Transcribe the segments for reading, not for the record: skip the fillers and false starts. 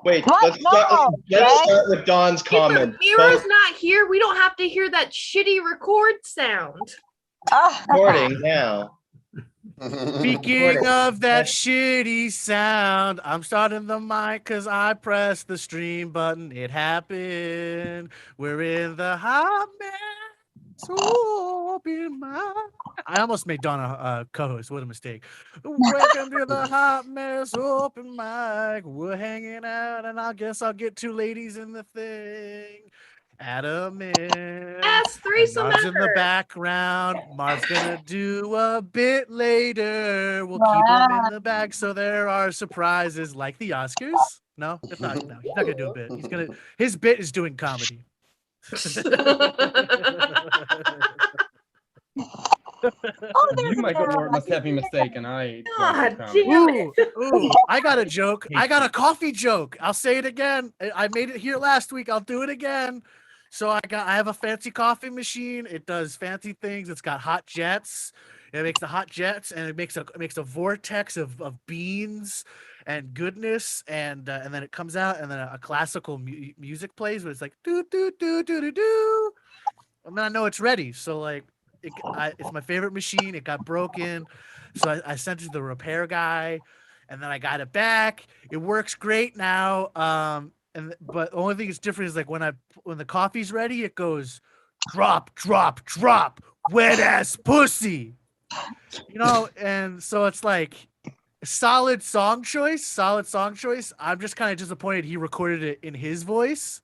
Wait, What? let's No, let's Greg. start with Don's If comment. Mira's not here, we don't have to hear that shitty record sound. Recording now. Speaking of that shitty sound, I'm starting the mic because I pressed the stream button. It happened. We're in the hot mess. Open my... I almost made Donna a co-host. What a mistake. Welcome to the hot mess open mic. We're hanging out, and I guess I'll get two ladies in the thing. Adam in. Threesome Marv's in the ever. background. Marv's gonna do a bit later. We'll keep him in the back so there are surprises like the Oscars. No, if not, no, he's not gonna do a bit. His bit is doing comedy. You, Michael Moore, must have me mistaken. God damn it. Ooh, I got a joke. I got a coffee joke. I'll say it again. I made it here last week. I'll do it again. So I have a fancy coffee machine. It does fancy things. It's got hot jets. It makes the hot jets, and it makes a vortex of beans and goodness, and then it comes out, and then a classical music plays, where it's like do do do do do do, and then I know it's ready. So like, it's my favorite machine. It got broken, so I sent it to the repair guy, and then I got it back. It works great now. But the only thing that's different is like when the coffee's ready, it goes drop, drop, drop, wet ass pussy. And so it's like solid song choice. I'm just kind of disappointed he recorded it in his voice.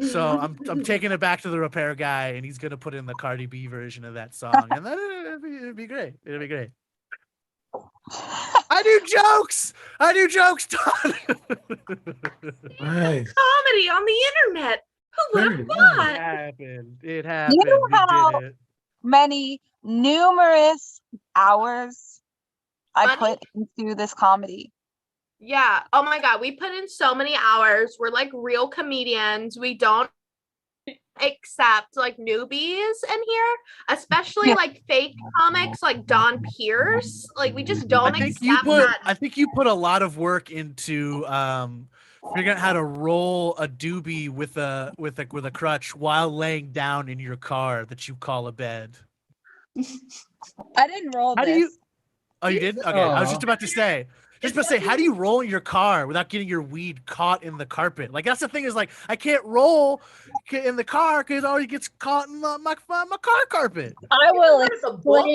So I'm taking it back to the repair guy, and he's gonna put in the Cardi B version of that song, and then it'll be great. It'll be great. I do jokes, Todd. Nice. Comedy on the internet. Who would have thought? It happened. You know We how did it. many numerous hours I Money? put into this comedy. Yeah. Oh my God. We put in so many hours. We're like real comedians. We don't accept like newbies in here, especially like fake comics like Don Pierce. Like we just don't accept that. I think you put a lot of work into figuring out how to roll a doobie with a crutch while laying down in your car that you call a bed. I didn't roll How do this. you? Oh, you did? Okay, I was just about to say. How do you roll in your car without getting your weed caught in the carpet? Like that's the thing is like I can't roll in the car because it already gets caught in my car carpet. I will What is a book?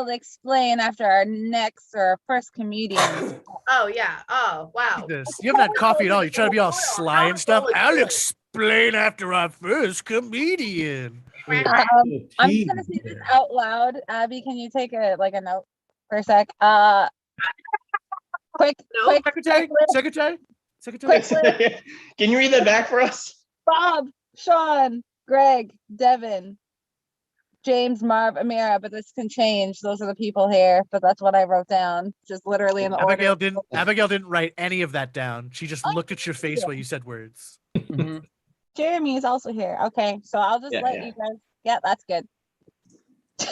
explain after our next or our first comedian. Oh yeah. Oh wow. You haven't had coffee at all. You're trying to be all sly and stuff. I'll explain after our first comedian. I'm just gonna say this out loud. Abby, can you take a note for a sec? Quick. Secretary. Can you read that back for us? Bob, Sean, Greg, Devin, James, Marv, Amira, but this can change. Those are the people here, but that's what I wrote down, just literally in the order. Abigail didn't write any of that down. She just looked at your face while you said words. Jeremy is also here. Okay, so I'll just let you guys. Yeah, that's good.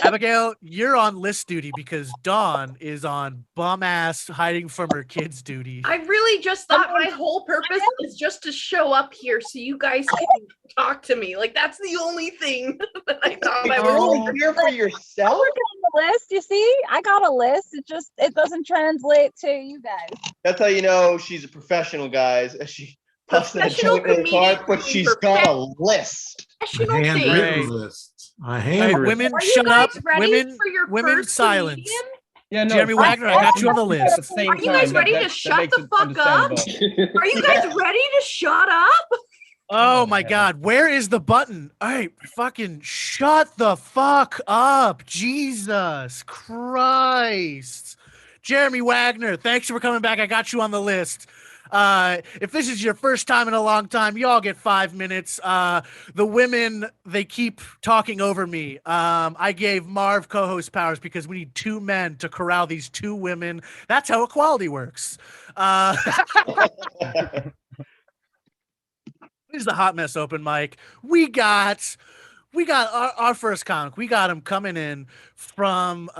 Abigail, you're on list duty because Dawn is on bum ass hiding from her kids duty. I really just thought my whole purpose is just to show up here so you guys can talk to me. Like that's the only thing that I thought I You're was. only here for yourself. Look at the list. You see, I got a list. It doesn't translate to you guys. That's how you know she's a professional, guys. As she puffs that Professional joint in her car, comedian but she's got a list. Professional A thing. handwritten list. A Hey, handwritten. women, Are you shut up. guys ready Women, for your women, first silence. comedian? Yeah, no. Jeremy Wagner, I got you on the list. At the same Are you guys time, ready to that shut makes the it fuck up? understandable. Are you guys ready to shut up? Oh my God, where is the button? All right, fucking shut the fuck up. Jesus Christ. Jeremy Wagner, thanks for coming back. I got you on the list. If this is your first time in a long time, you all get 5 minutes. The women, they keep talking over me. I gave Marv co-host powers because we need two men to corral these two women. That's how equality works. This is the Hot Mess open mic. We got we got our first comic. We got him coming in from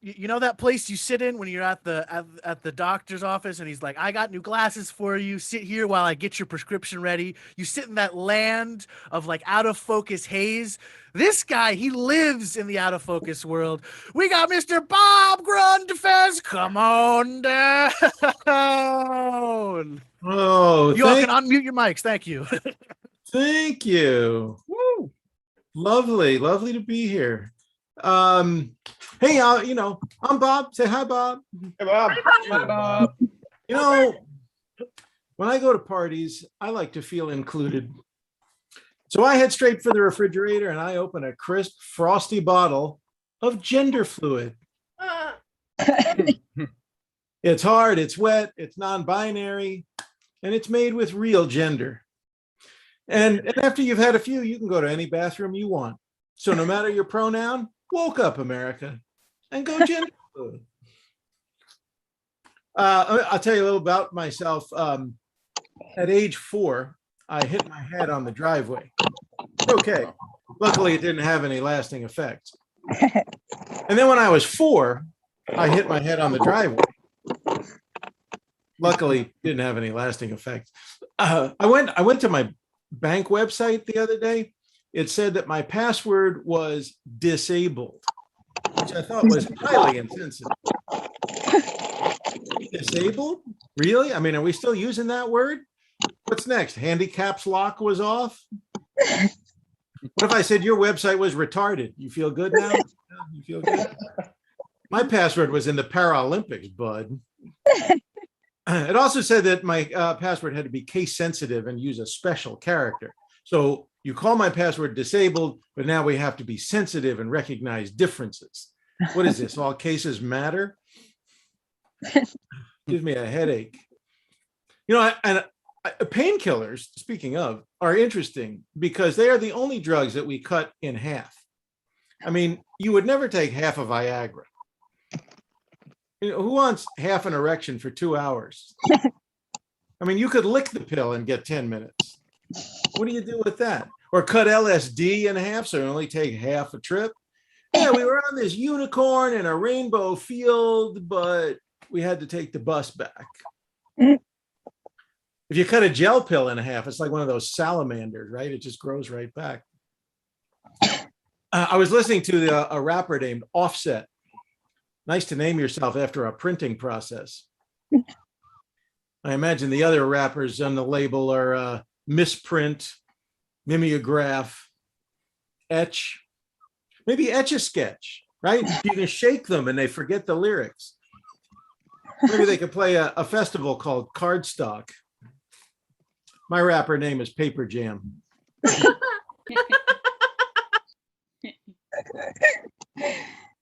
you know that place you sit in when you're at the doctor's office, and he's like, I got new glasses for you. Sit here while I get your prescription ready. You sit in that land of like out of focus haze. This guy, he lives in the out of focus world. We got Mr. Bob Grundfest. Come on down. Oh, You all can unmute your mics. Thank you. thank you. Woo. Lovely, lovely to be here. Hey, I'm Bob. Say hi, Bob. Hey, Bob. Bye, Bob. When I go to parties, I like to feel included. So I head straight for the refrigerator and I open a crisp, frosty bottle of gender fluid. It's hard, it's wet, it's non-binary, and it's made with real gender. And after you've had a few, you can go to any bathroom you want. So no matter your pronoun, woke up, America, and go gender fluid. I'll tell you a little about myself. At age 4, I hit my head on the driveway. Okay. Luckily, it didn't have any lasting effects. And then when I was 4, I hit my head on the driveway. Luckily, didn't have any lasting effects. I went to my bank website the other day. It said that my password was disabled, which I thought was highly insensitive. Disabled? Really? I mean, are we still using that word? What's next? Handicaps lock was off? What if I said your website was retarded? You feel good now? You feel good? My password was in the Paralympics, bud. It also said that my password had to be case sensitive and use a special character. So you call my password disabled, but now we have to be sensitive and recognize differences. What is this? All cases matter? Gives me a headache. And painkillers, speaking of, are interesting because they are the only drugs that we cut in half. I mean, you would never take half of Viagra. Who wants half an erection for 2 hours? I mean, you could lick the pill and get 10 minutes. What do you do with that? Or cut LSD in half so you only take half a trip? Yeah, we were on this unicorn in a rainbow field, but we had to take the bus back. If you cut a gel pill in half, it's like one of those salamanders, right? It just grows right back. I was listening to a rapper named Offset. Nice to name yourself after a printing process. I imagine the other rappers on the label are Misprint, Mimeograph, Etch, maybe Etch-a-Sketch, right? You can shake them and they forget the lyrics. Maybe they could play a festival called Cardstock. My rapper name is Paper Jam.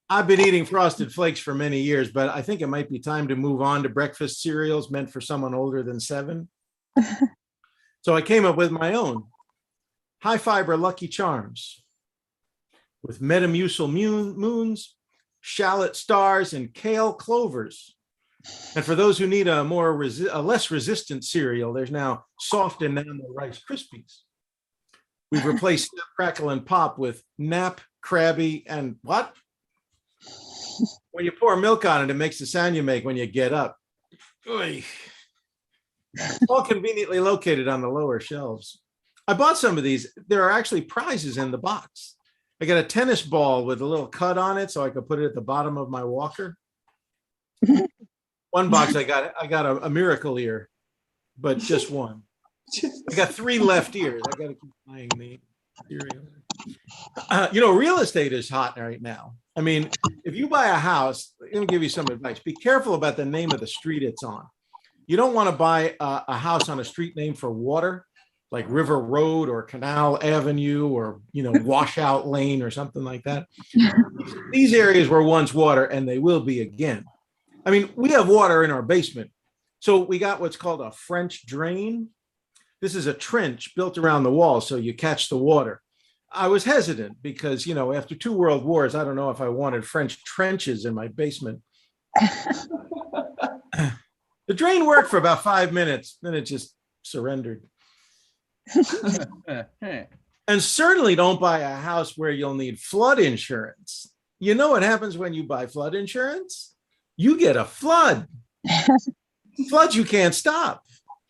I've been eating Frosted Flakes for many years, but I think it might be time to move on to breakfast cereals meant for someone older than 7. So I came up with my own high fiber Lucky Charms with Metamucil moons, shallot stars, and kale clovers. And for those who need a less resistant cereal, there's now soft enamel Rice Krispies. We've replaced Snap, Crackle, and Pop with Nap, Krabby, and what? When you pour milk on it, it makes the sound you make when you get up. Oy. All conveniently located on the lower shelves. I bought some of these. There are actually prizes in the box. I got a tennis ball with a little cut on it so I could put it at the bottom of my walker. One box I got a miracle ear, but just one. I got 3 left ears. I got to keep buying the cereal. Real estate is hot right now. I mean, if you buy a house, let me give you some advice. Be careful about the name of the street it's on. You don't want to buy a house on a street named for water, like River Road or Canal Avenue or, Washout Lane or something like that. These areas were once water and they will be again. I mean, we have water in our basement. So we got what's called a French drain. This is a trench built around the wall so you catch the water. I was hesitant because, after 2 world wars, I don't know if I wanted French trenches in my basement. The drain worked for about 5 minutes, then it just surrendered. And certainly don't buy a house where you'll need flood insurance. You know what happens when you buy flood insurance? You get a flood. Floods you can't stop.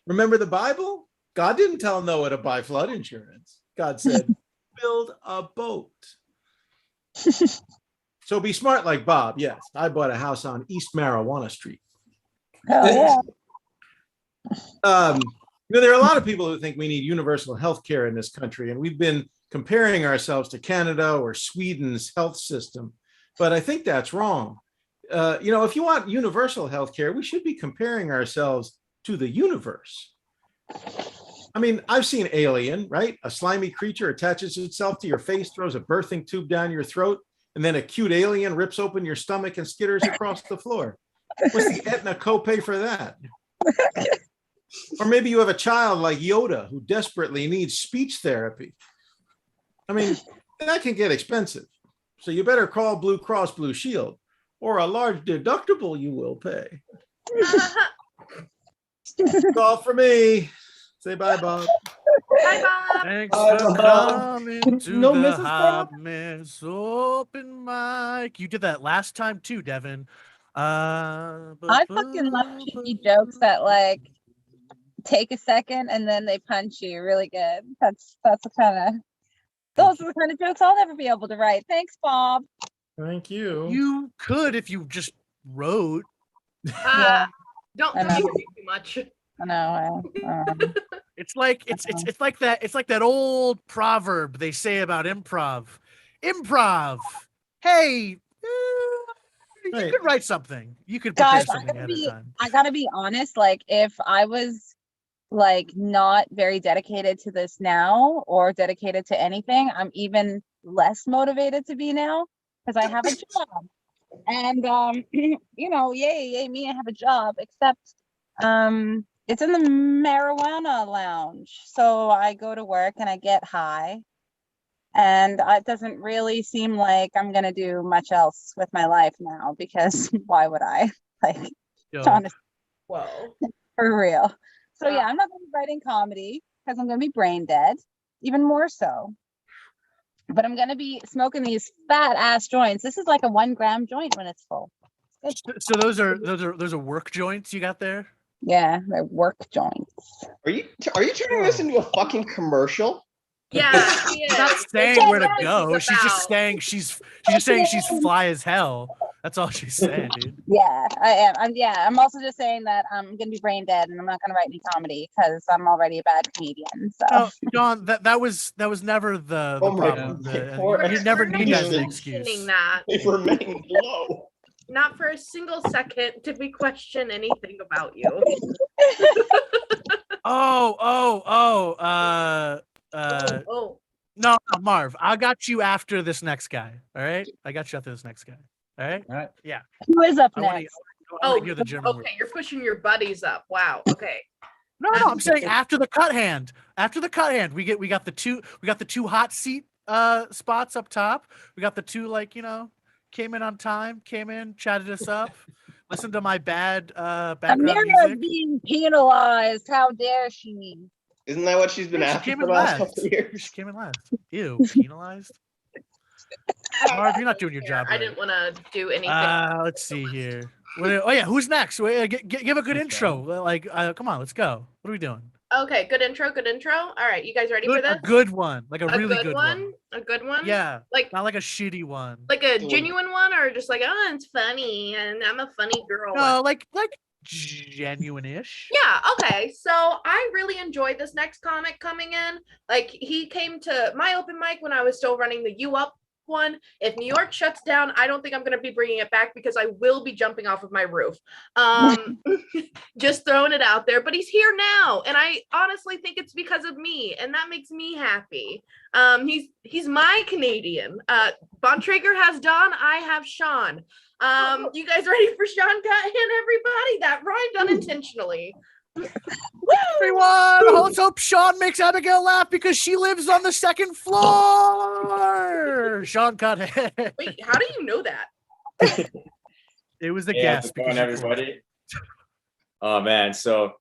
Remember the Bible? God didn't tell Noah to buy flood insurance. God said, build a boat. So be smart like Bob. Yes, I bought a house on East Marijuana Street. Oh, yeah. There are a lot of people who think we need universal health care in this country, and we've been comparing ourselves to Canada or Sweden's health system, but I think that's wrong. If you want universal health care, we should be comparing ourselves to the universe. I mean, I've seen Alien, right? A slimy creature attaches itself to your face, throws a birthing tube down your throat, and then a cute alien rips open your stomach and skitters across the floor. What's the Aetna copay for that? Or maybe you have a child like Yoda who desperately needs speech therapy. I mean, that can get expensive. So you better call Blue Cross Blue Shield, or a large deductible you will pay. That's all for me. Say bye, Bob. Bye, Bob. Thanks Bye, for Bob. coming to No, the Mrs. Bob? Hot Mess Open Mic. You did that last time too, Devin. I fucking love cheeky jokes that like take a second and then they punch you really good. That's the kind of those are the kind of jokes I'll never be able to write. Thanks, Bob. Thank you. You could if you just wrote. Don't I know. make me too much. I know. It's like it's like that old proverb they say about improv. Improv. Hey, you Right. could write something. You could prepare Guys, something ahead of time. I gotta be honest. Like, if I was like not very dedicated to this now or dedicated to anything, I'm even less motivated to be now because I have a job. And yay me, I have a job. Except, it's in the marijuana lounge. So I go to work and I get high. And it doesn't really seem like I'm gonna do much else with my life now because why would I? Like, Yo, honestly, Whoa. for real. So yeah, I'm not gonna be writing comedy because I'm gonna be brain dead, even more so. But I'm gonna be smoking these fat ass joints. This is like a 1 gram joint when it's full. so those are work joints you got there. Yeah, they're work joints. Are you turning this into a fucking commercial? Yeah, she is. She's not saying where to That's what go. this is She's just about. saying she's just saying she's fly as hell. That's all she's saying, dude. Yeah, I am. I'm also just saying that I'm gonna be brain dead and I'm not gonna write any comedy because I'm already a bad comedian. So No, John, that was never the Oh my problem. God. Poor You never We're need not that as an questioning excuse. that. They remain low. Not for a single second did we question anything about you. Oh, No, Marv, I got you after this next guy. All right, I got you after this next guy. All right. All right. who is up I want next? to hear the German word. okay. You're pushing your buddies up. Wow. Okay. No, I'm saying after the cut hand. After the cut hand, we got the two hot seat spots up top. We got the two came in on time, came in, chatted us up, listened to my bad background Amira music. being penalized. How dare she? Isn't that what she's been She after came for in the last last. couple of years? She came in last. Ew, penalized. Marv, you're not doing your job I right. didn't want to do anything. Let's see here. Oh yeah, who's next? Give a good intro. Like, come on, let's go. What are we doing? Okay. Good intro. All right. You guys ready for A this? good one, like a A really good one. A good one. Yeah, Like not like a shitty one. like a So- genuine one, or just like, oh, it's funny and I'm a funny girl. No, one? like genuine-ish. Yeah, okay. So I really enjoyed this next comic coming in. Like, he came to my open mic when I was still running the U Up one. If New York shuts down, I don't think I'm going to be bringing it back because I will be jumping off of my roof. Just throwing it out there. But he's here now, and I honestly think it's because of me, and that makes me happy. He's my Canadian. Bontrager has Don. I have Sean. You guys ready for Sean Cuthin, everybody? That rhymed unintentionally. Everyone, let's hope Sean makes Abigail laugh because she lives on the second floor. Sean cut it. Wait, how do you know that? It was the Hey, how's guess. it going, everybody? Oh man, so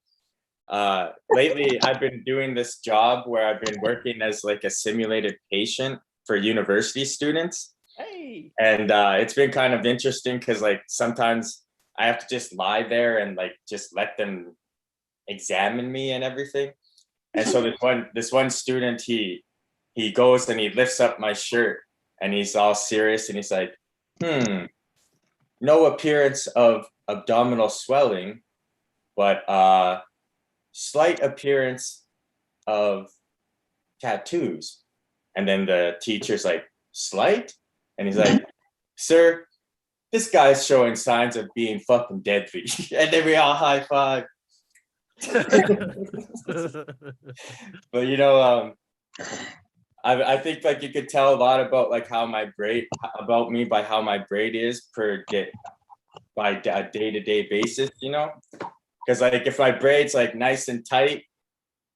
lately I've been doing this job where I've been working as like a simulated patient for university students. Hey. And it's been kind of interesting because like sometimes I have to just lie there and like just let them examine me and everything. And so this one student, he goes and he lifts up my shirt and he's all serious and he's like, no appearance of abdominal swelling, but slight appearance of tattoos. And then the teacher's like, slight? And he's like, sir, this guy's showing signs of being fucking deadly. And then we all high five. But you know, I think like you could tell a lot about like how my braid about me by how my braid is by a day-to-day basis, you know, because like if my braid's like nice and tight,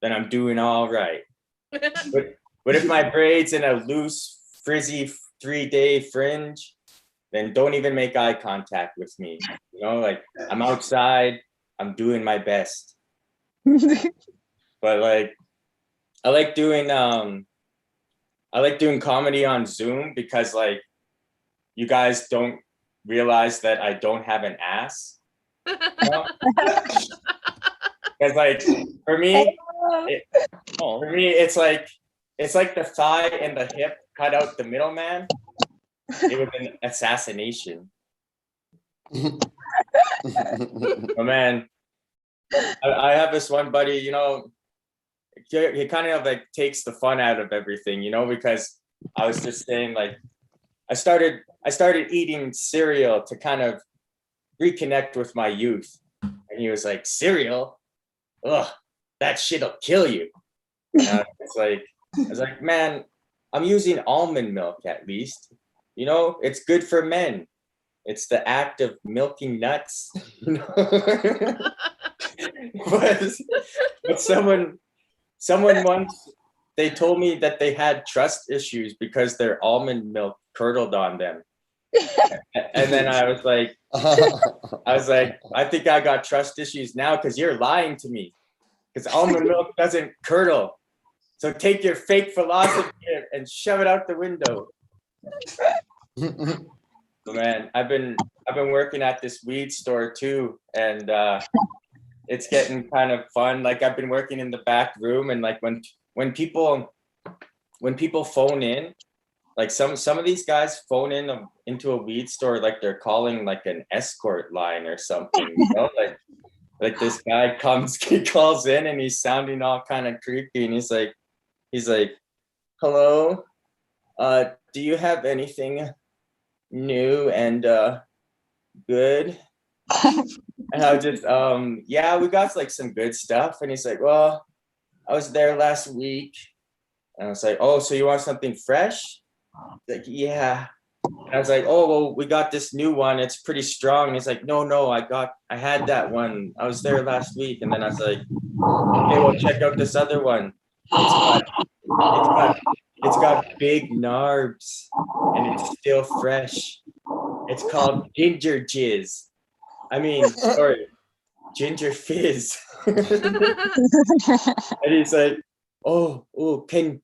then I'm doing all right. But if my braid's in a loose, frizzy 3-day fringe, then don't even make eye contact with me. You know, like I'm outside, I'm doing my best. But like I like doing comedy on Zoom because like you guys don't realize that I don't have an ass. You know? Because like for me it's like the thigh and the hip cut out the middleman. It was an assassination. Oh man, I have this one buddy, you know, he kind of like takes the fun out of everything, you know, because I was just saying like I started eating cereal to kind of reconnect with my youth. And he was like, cereal? Ugh, that shit'll kill you. I was like, man, I'm using almond milk at least. You know, it's good for men. It's the act of milking nuts. You know? but someone once, they told me that they had trust issues because their almond milk curdled on them. And then I was like, I think I got trust issues now because you're lying to me. Because almond milk doesn't curdle. So take your fake philosophy and shove it out the window. So man, I've been working at this weed store too, and it's getting kind of fun. Like I've been working in the back room, and like when people phone in, like some of these guys phone into a weed store like they're calling like an escort line or something, you know, like this guy he calls in and he's sounding all kind of creepy and he's like, hello, do you have anything new and good? And I was just yeah, we got like some good stuff. And he's like, well, I was there last week. And I was like, oh, so you want something fresh? He's like, yeah. And I was like, oh, well, we got this new one. It's pretty strong. And he's like, no, I had that one. I was there last week. And then I was like, okay, well, check out this other one. It's got big narbs and it's still fresh. It's called ginger jizz. Sorry, ginger fizz. And he's like, oh, can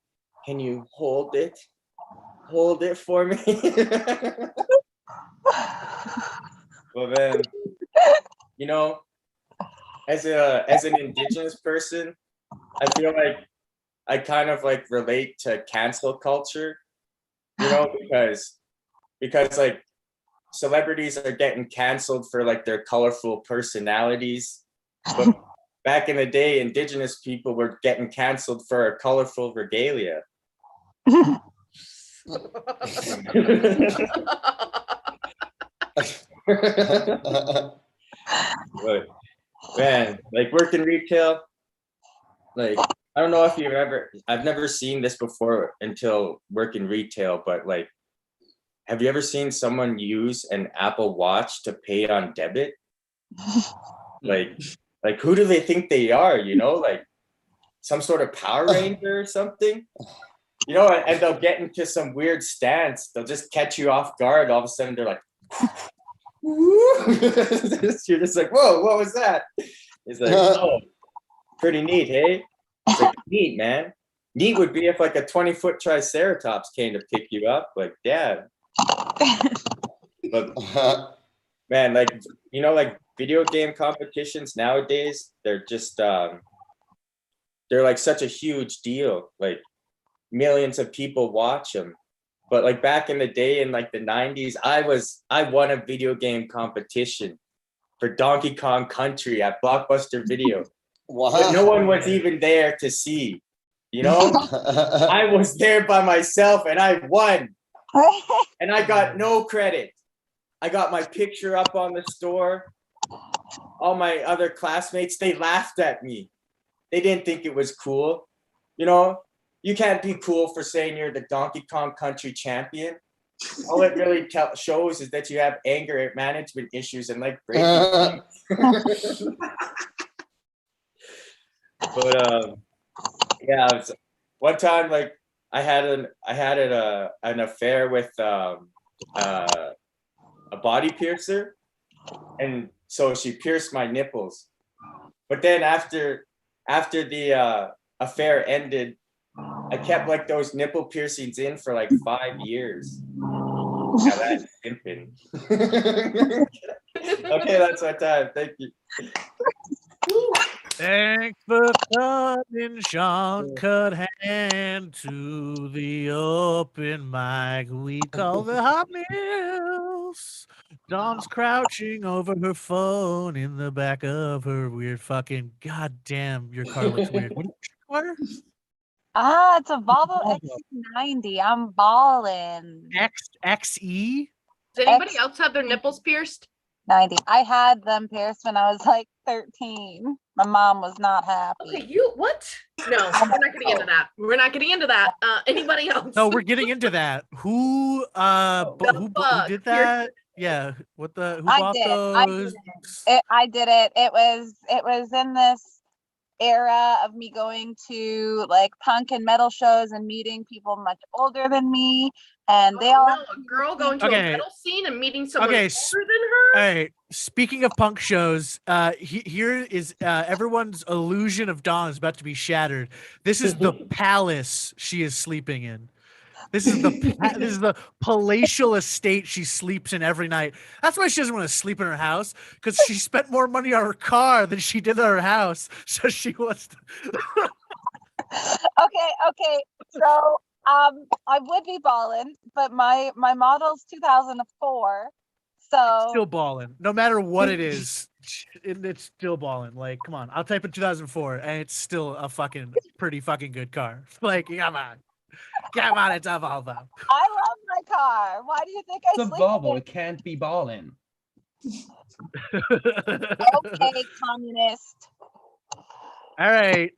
you hold it? Hold it for me. Well then, you know, as an Indigenous person, I feel like I kind of like relate to cancel culture, you know, because like celebrities are getting canceled for like their colorful personalities. But back in the day, Indigenous people were getting canceled for a colorful regalia. But man, like working retail, like I don't know if I've never seen this before until working retail, but like, have you ever seen someone use an Apple Watch to pay on debit? Like who do they think they are? You know, like some sort of Power Ranger or something? You know, and they'll get into some weird stance. They'll just catch you off guard. All of a sudden, they're like, you're just like, whoa, what was that? It's like, oh, pretty neat, hey? It's like neat, man. Neat would be if like a 20-foot triceratops came to pick you up. Like, yeah. But man, like, you know, like video game competitions nowadays, they're just they're like such a huge deal. Like millions of people watch them. But like back in the day in like the 90s, I won a video game competition for Donkey Kong Country at Blockbuster Video. But no one was even there to see. You know, I was there by myself and I won. And I got no credit. I got my picture up on the store. All my other classmates, they laughed at me. They didn't think it was cool. You know, you can't be cool for saying you're the Donkey Kong Country champion. All it really shows is that you have anger management issues and like breaking things. But yeah, one time like I had an affair with a body piercer, and so she pierced my nipples. But then after the affair ended, I kept like those nipple piercings in for like 5 years. Now that's simping. Okay, that's my time. Thank you. Thanks for coming, Sean. Cut hand to the open mic we call the Hot Meals. Dawn's crouching over her phone in the back of her weird fucking. goddamn. Your car looks weird. What is your car? It's a Volvo XC90. I'm balling. XE? Does anybody else have their nipples pierced? 90. I had them pierced when I was like 13. My mom was not happy. Okay, you what? No, we're not getting into that. We're not getting into that. Anybody else? No, we're getting into that. Who did that? Yeah. Who bought those? I did it. It was in this era of me going to like punk and metal shows and meeting people much older than me, and they all a girl going to a metal scene and meeting someone older than all her. right, speaking of punk shows, here is everyone's illusion of Dawn is about to be shattered. This is the palace she is sleeping in. This is the palatial estate she sleeps in every night. That's why she doesn't want to sleep in her house, because she spent more money on her car than she did on her house. So she wants to. Okay. So I would be balling, but my model's 2004. So It's still balling. No matter what it is, it's still balling. Like, come on. I'll type in 2004 and it's still a pretty fucking good car. Like, come on. Come on, it's a Volvo. I love my car. Why do you think I It's a sleep Volvo. in It can't be balling. it? Okay, communist. All right.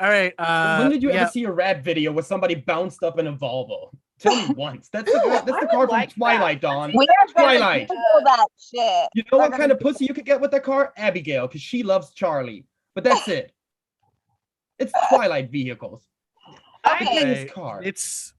When did you yeah. ever see a rap video where somebody bounced up in a Volvo? Tell me once. That's the car from Twilight, Dawn. We are Twilight. that shit. You know what kind of pussy you could get with that car? Abigail, because she loves Charlie. But that's it. It's Twilight vehicles. Okay. Car. It's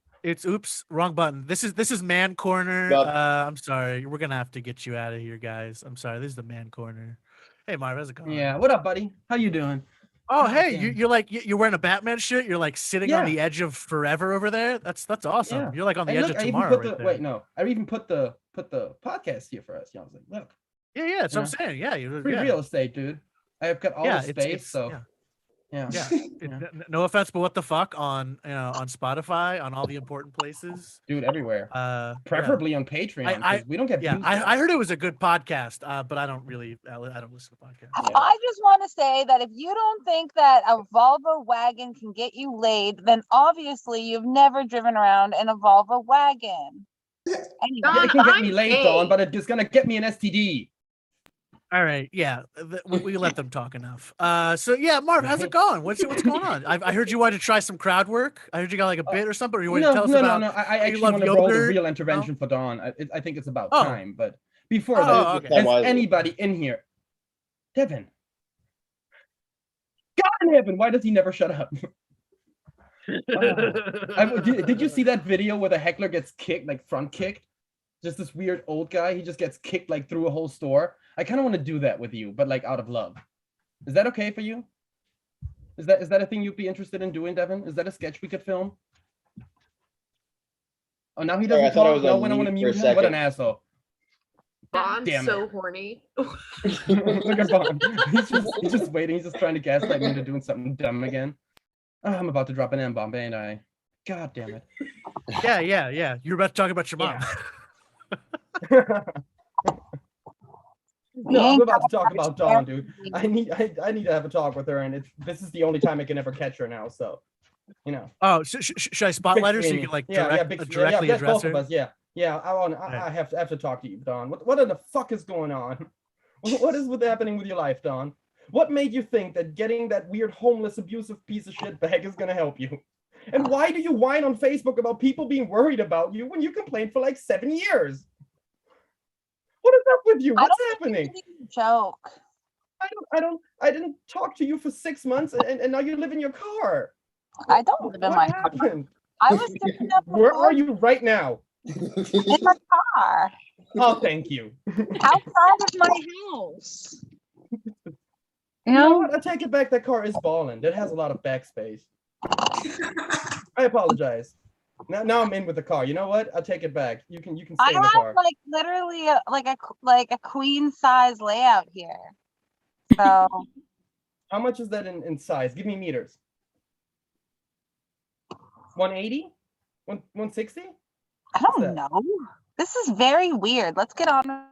oops, wrong button. This is man corner. Yep. I'm sorry. We're gonna have to get you out of here, guys. I'm sorry. This is the man corner. Hey, Marv, how's it going? Yeah. What up, buddy? How you doing? Oh, God hey, damn. you're like you're wearing a Batman shirt. You're like sitting on Yeah. the edge of forever over there. That's awesome. Yeah. You're like on the Hey, edge look, of I even tomorrow. put the Right there. wait, no. I even put the podcast here for us. I was like, look, Yeah, that's what I'm Yeah. saying. Yeah, you're free yeah. real estate, dude. I've got all Yeah, the it's- space, it's- so yeah. yeah. Yeah. No offense, but what the fuck on on Spotify, on all the important places. Dude, everywhere. Yeah. Preferably on Patreon, I- 'cause we don't get Yeah, views. I heard it was a good podcast, but I don't listen to podcasts. Yeah. I just want to say that if you don't think that a Volvo wagon can get you laid, then obviously you've never driven around in a Volvo wagon. Anyway, Yeah, it can get me I'm laid, gay. Dawn, but it's gonna get me an STD. All right, yeah, we let them talk enough. So yeah, Marv, how's it going? What's going on? I heard you wanted to try some crowd work. I heard you got like a bit or something. Or you wanted to tell us about? No. I actually love want to roll the yogurt? real intervention for Dawn. I think it's about Oh. time. But before Oh, that, okay. has Wisely. anybody in here? Devin. God in heaven, why does he never shut up? Did you see that video where the heckler gets kicked, like front kicked? Just this weird old guy. He just gets kicked like through a whole store. I kind of want to do that with you, but like out of love. Is that okay for you? Is that a thing you'd be interested in doing, Devin? Is that a sketch we could film? Oh, now he Sorry, I doesn't thought I talk. was No, on when I want to mute for a mute him. What an second. asshole! Bond's damn it. so horny. Look at Bond. He's just waiting. He's just trying to gaslight me into doing something dumb again. Oh, I'm about to drop an M-bomb, ain't I? God damn it. Yeah. You're about to talk about your mom. No, I'm about to talk about Dawn, dude. I need to have a talk with her, and this is the only time I can ever catch her now. So, you know. Oh, should I spotlight her so you can like directly that's address both her? of us. Yeah. I have to talk to you, Dawn. What in the fuck is going on? What is happening with your life, Dawn? What made you think that getting that weird homeless abusive piece of shit bag is gonna help you? And why do you whine on Facebook about people being worried about you when you complained for like 7 years? What is up with you? What's happening? Joke. I didn't talk to you for 6 months, and now you live in your car. I don't live in What my car. happened? I was sitting up Where are you right now? in my car Oh, thank you. outside of my house. You know what? I take it back. That car is balling. It has a lot of backspace. I apologize. Now I'm in with the car. You know what? I'll take it back. You can stay I in the have car. like literally a queen size layout here. So How much is that in size? Give me meters. 180? 160? I don't that? know. This is very weird. Let's get on.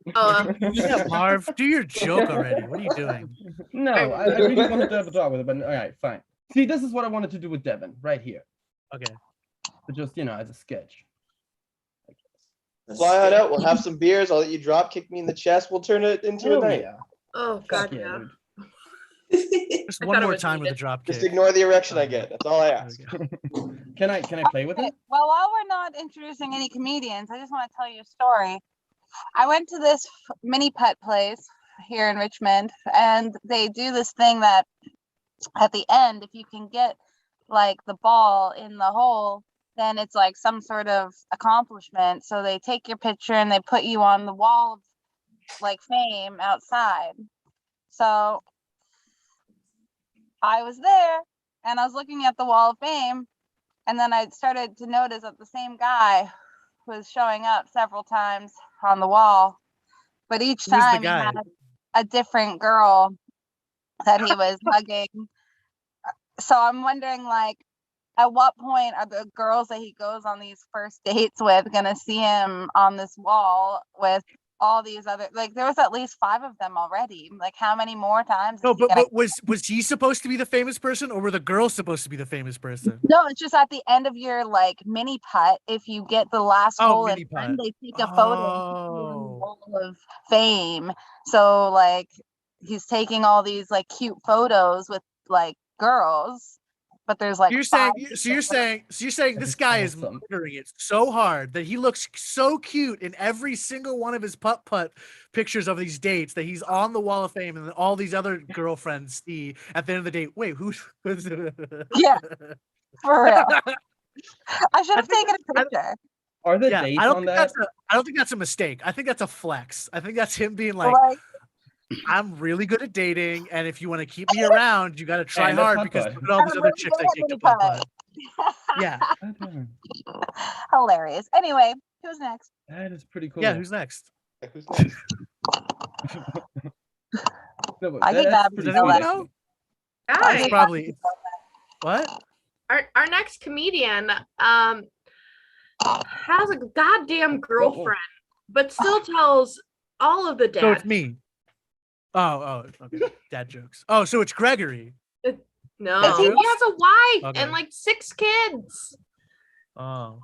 Yeah, Marv, do your joke already. What are you doing? No, I really wanted to have a talk with it, but all right, fine. See, this is what I wanted to do with Devin right here. Okay. But just, as a sketch. Fly on out. We'll have some beers. I'll let you drop kick me in the chest. We'll turn it into a Hell night. yeah. Oh Fuck god, yeah, yeah. dude. Just I one thought it more was time with the needed. drop Just kick. ignore the erection I get. That's all I There ask. we go. Can I play with it? Well, while we're not introducing any comedians, I just want to tell you a story. I went to this mini putt place here in Richmond, and they do this thing that at the end, if you can get like the ball in the hole, then it's like some sort of accomplishment. So they take your picture and they put you on the wall of like fame outside. So I was there and I was looking at the wall of fame, and then I started to notice that the same guy was showing up several times on the wall, but each Who's the time he guy? had a different girl that he was hugging. So I'm wondering, like, at what point are the girls that he goes on these first dates with gonna see him on this wall with all these other, like, there was at least 5 of them already. Like, how many more times? No, is he gonna- but was he supposed to be the famous person, or were the girls supposed to be the famous person? No, it's just at the end of your like mini putt. If you get the last Oh, hole mini in one, putt. they take a photo of you on the Oh. wall of fame. So like he's taking all these like cute photos with like girls, but there's like You're 5 saying so you're saying That this is guy is awesome. murdering it so hard that he looks so cute in every single one of his putt pictures of these dates that he's on the wall of fame, and then all these other girlfriends see at the end of the date. Wait, who's Yeah. for real. I should I have think taken a picture. Are the Yeah, dates I don't on think that? I don't think that's a mistake. I think that's a flex. I think that's him being like, Like, I'm really good at dating, and if you want to keep me around, you got to try And a hard putt-putt. because look at all these I'm other really chicks good I at take to mini putt putt. Yeah, God damn, Hilarious. Anyway, who's next? that is pretty cool. yeah. Who's next? Who's next? No, but I think that's that'd be pretty Does anyone cool. know? Guys, It's probably what? our next comedian has a goddamn girlfriend, but still tells all of the So dad. it's me. Oh, okay. Dad jokes. Oh, so it's Gregory. No, That's he jokes? has a wife Okay. and like 6 kids. Oh,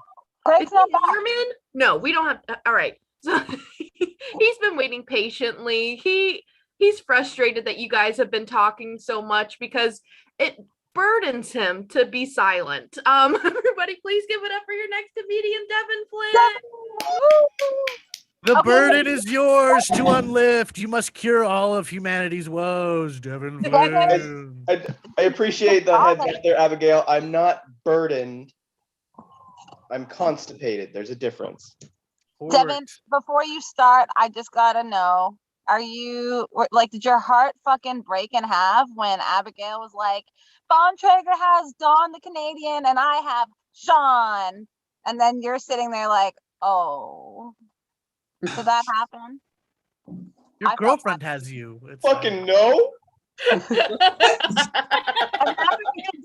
Greg's Is not he back. Mormon? No, we don't have. All right, so he's been waiting patiently. He's frustrated that you guys have been talking so much because it burdens him to be silent. Everybody, please give it up for your next comedian, Devin Flynn. the Okay. burden is yours to unlift. You must cure all of humanity's woes, Devin Together. Flynn. I appreciate the heads up there, Abigail. I'm not burdened. I'm constipated. There's a difference. Devin, before you start, I just gotta know are you like, did your heart fucking break in half when Abigail was like, Bontrager has Dawn the Canadian and I have Sean, and then you're sitting there like, oh, did that happen? Your I felt girlfriend has you. It's Fucking no. And Abigail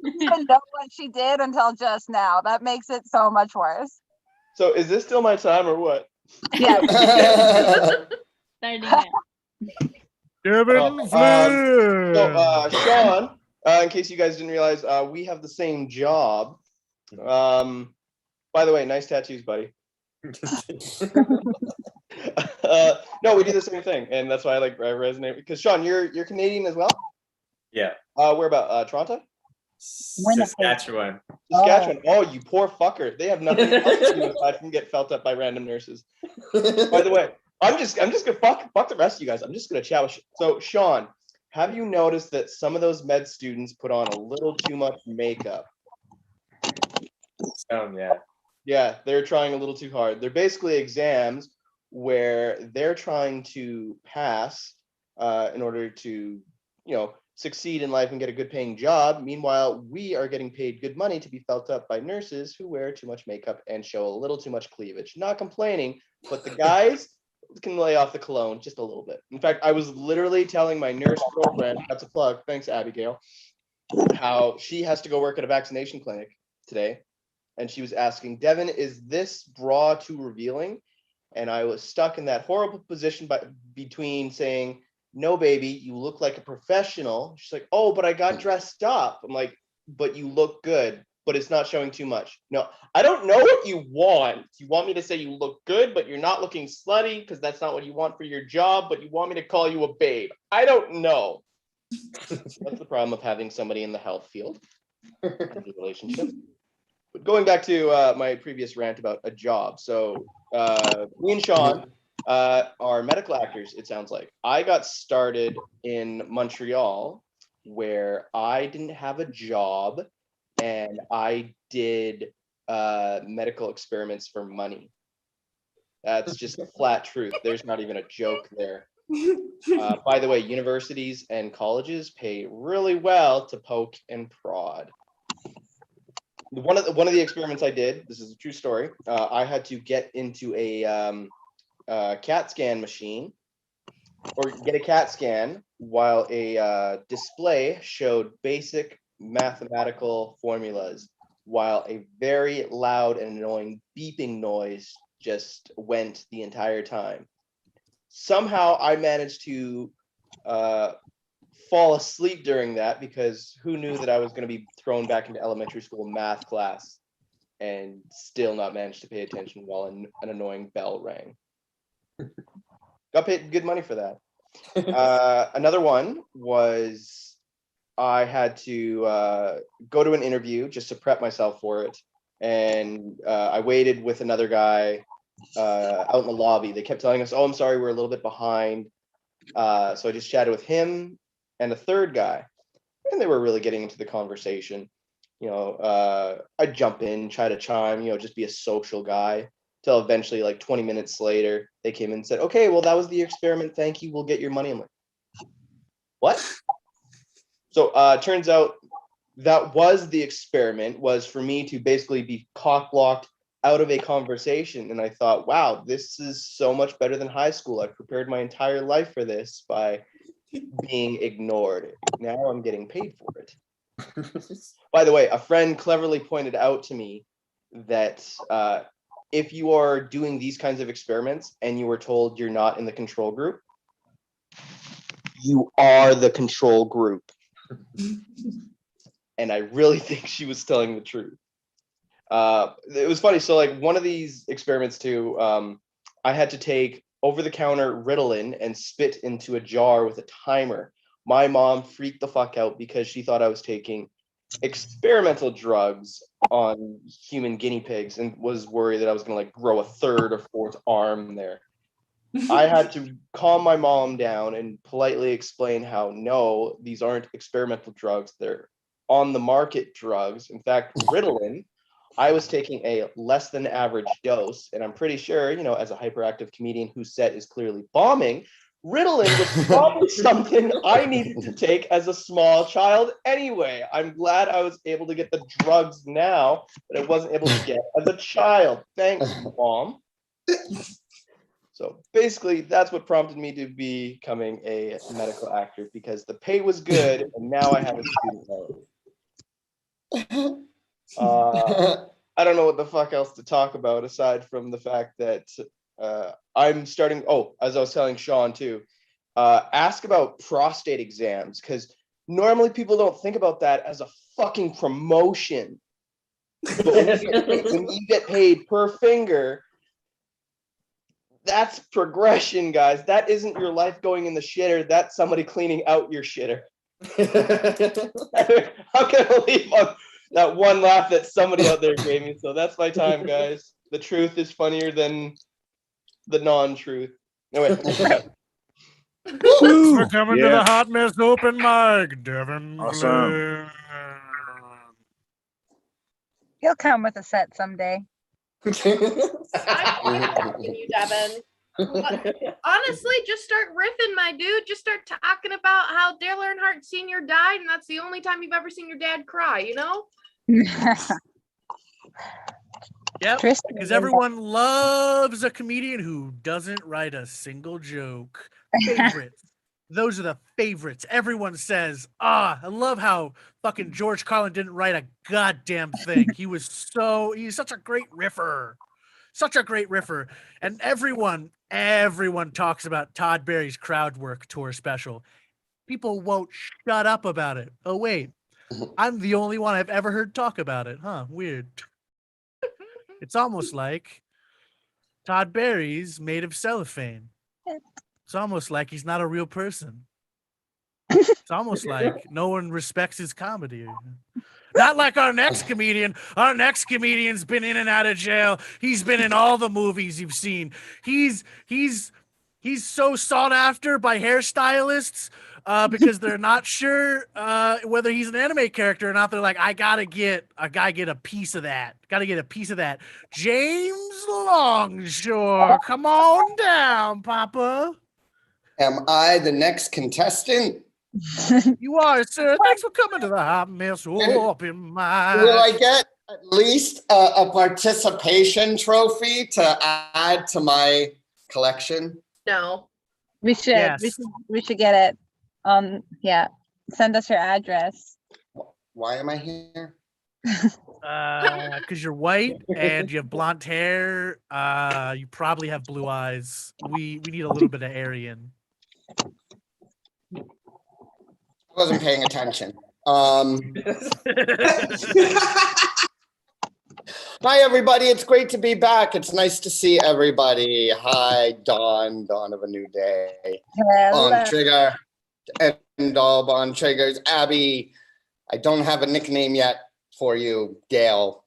didn't even know what she did until just now. That makes it so much worse. So is this still my time or what? Yeah. Starting now. Kevin Oh, Flynn. So Sean, in case you guys didn't realize, we have the same job. By the way, nice tattoos, buddy. No, we do the same thing, and that's why I resonate, because Sean, you're Canadian as well. Yeah. Where about Toronto? Saskatchewan. Saskatchewan. Oh, you poor fucker. They have nothing else to do aside from get felt up by random nurses. By the way, I'm just gonna fuck the rest of you guys. I'm just gonna chat with So Sean, have you noticed that some of those med students put on a little too much makeup? Yeah. Yeah, they're trying a little too hard. They're basically exams where they're trying to pass in order to, succeed in life and get a good paying job. Meanwhile, we are getting paid good money to be felt up by nurses who wear too much makeup and show a little too much cleavage. Not complaining, but the guys can lay off the cologne just a little bit. In fact, I was literally telling my nurse girlfriend, that's a plug, thanks Abigail, how she has to go work at a vaccination clinic today. And she was asking, Devin, is this bra too revealing? And I was stuck in that horrible position between saying, no, baby, you look like a professional. She's like, oh, but I got dressed up. I'm like, but you look good, but it's not showing too much. No, I don't know what you want. You want me to say you look good, but you're not looking slutty because that's not what you want for your job, but you want me to call you a babe. I don't know. That's the problem of having somebody in the health field in the relationship. But going back to my previous rant about a job. So me and Sean are medical actors, it sounds like. I got started in Montreal where I didn't have a job and I did medical experiments for money. That's just a flat truth. There's not even a joke there. By the way, universities and colleges pay really well to poke and prod. One of the experiments I did, this is a true story, I had to get into a CAT scan machine, or get a CAT scan while a display showed basic mathematical formulas, while a very loud and annoying beeping noise just went the entire time. Somehow I managed to fall asleep during that, because who knew that I was going to be thrown back into elementary school math class and still not manage to pay attention while an annoying bell rang. Got paid good money for that. Another one was I had to go to an interview just to prep myself for it. And I waited with another guy out in the lobby. They kept telling us, oh, I'm sorry, we're a little bit behind. So I just chatted with him and a third guy, and they were really getting into the conversation. I'd jump in, try to chime, just be a social guy, till eventually, like 20 minutes later, they came in and said, okay, well, that was the experiment. Thank you. We'll get your money. I'm like, what? So turns out that was the experiment, was for me to basically be cock-blocked out of a conversation. And I thought, wow, this is so much better than high school. I've prepared my entire life for this by being ignored. Now I'm getting paid for it. By the way, a friend cleverly pointed out to me that if you are doing these kinds of experiments and you were told you're not in the control group, you are the control group. And I really think she was telling the truth. It was funny. So like one of these experiments too, I had to take over-the-counter Ritalin and spit into a jar with a timer. My mom freaked the fuck out because she thought I was taking experimental drugs on human guinea pigs and was worried that I was going to like grow a third or fourth arm there. I had to calm my mom down and politely explain how, no, these aren't experimental drugs. They're on the market drugs. In fact, Ritalin, I was taking a less than average dose, and I'm pretty sure, as a hyperactive comedian whose set is clearly bombing, Ritalin was probably something I needed to take as a small child anyway. I'm glad I was able to get the drugs now that I wasn't able to get as a child. Thanks, Mom. So basically, that's what prompted me to becoming a medical actor, because the pay was good, and now I have a student loan. I don't know what the fuck else to talk about aside from the fact that I'm starting. Oh, as I was telling Sean too, ask about prostate exams, because normally people don't think about that as a fucking promotion. But when you get paid per finger, that's progression, guys. That isn't your life going in the shitter. That's somebody cleaning out your shitter. How can I leave on that one laugh that somebody out there gave me? So that's my time, guys. The truth is funnier than the non-truth. Anyway. We're coming to the Yeah. Hot Mess open mic, Devin. Awesome. Flynn. He'll come with a set someday. I'm you, Devin. Honestly, just start riffing, my dude. Just start talking about how Dale Earnhardt Sr. died, and that's the only time you've ever seen your dad cry, you know? Yep, Tristan because is everyone loves a comedian who doesn't write a single joke. Favorites. Those are the favorites. Everyone says, I love how fucking George Carlin didn't write a goddamn thing. He's such a great riffer. Such a great riffer. And everyone talks about Todd Barry's crowd work tour special. People won't shut up about it. Oh, wait. I'm the only one I've ever heard talk about it. Huh, weird. It's almost like Todd Barry's made of cellophane. It's almost like he's not a real person. It's almost like no one respects his comedy. Not like our next comedian. Our next comedian's been in and out of jail. He's been in all the movies you've seen. He's so sought after by hairstylists because they're not sure whether he's an anime character or not. They're like, I gotta get a piece of that. Gotta get a piece of that. James Longshore, come on down, Papa. Am I the next contestant? You are, sir. Thanks for coming to the Hot Mess open mic. Will I get at least a participation trophy to add to my collection? No. We should. Yes. We should get it. Yeah. Send us your address. Why am I here? Because you're white and you have blonde hair. You probably have blue eyes. We need a little bit of Aryan. I wasn't paying attention. Hi, everybody. It's great to be back. It's nice to see everybody. Hi, Dawn of a New Day. Hello. Bon Trigger and all Bon Triggers. Abby, I don't have a nickname yet for you, Gail.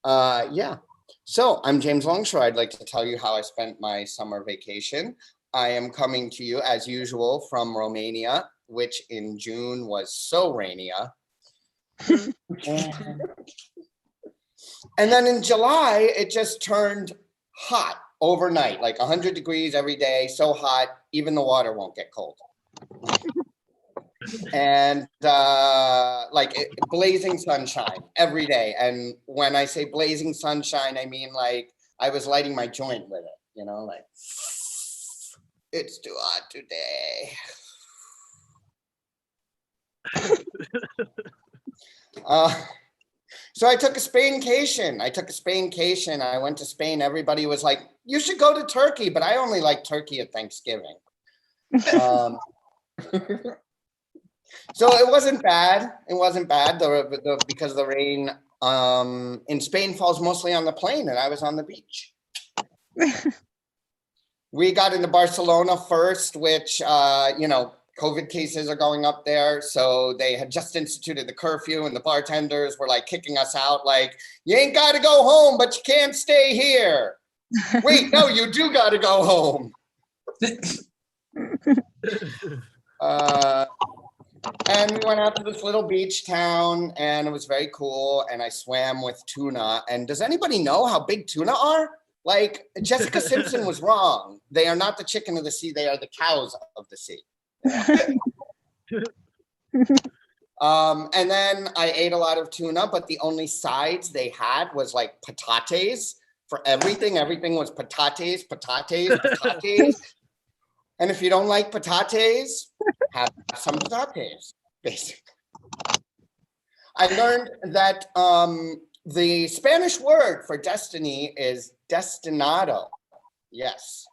Yeah. So I'm James Longshore. I'd like to tell you how I spent my summer vacation. I am coming to you as usual from Romania, which in June was so rainy. And then in July, it just turned hot overnight, like 100 degrees every day, so hot, even the water won't get cold. And blazing sunshine every day. And when I say blazing sunshine, I mean like I was lighting my joint with it, you know, like it's too hot today. So I took a Spaincation. I went to Spain. Everybody was like, you should go to Turkey, but I only like Turkey at Thanksgiving. So it wasn't bad. Because the rain in Spain falls mostly on the plain, and I was on the beach. We got into Barcelona first, which, COVID cases are going up there. So they had just instituted the curfew, and the bartenders were like kicking us out. Like, you ain't got to go home, but you can't stay here. Wait, no, you do got to go home. And we went out to this little beach town, and it was very cool. And I swam with tuna. And does anybody know how big tuna are? Like Jessica Simpson was wrong. They are not the chicken of the sea. They are the cows of the sea. And then I ate a lot of tuna, but the only sides they had was like patates for everything. Everything was patates. And if you don't like patates, have some patates, basically. I learned that the Spanish word for destiny is destinado. Yes.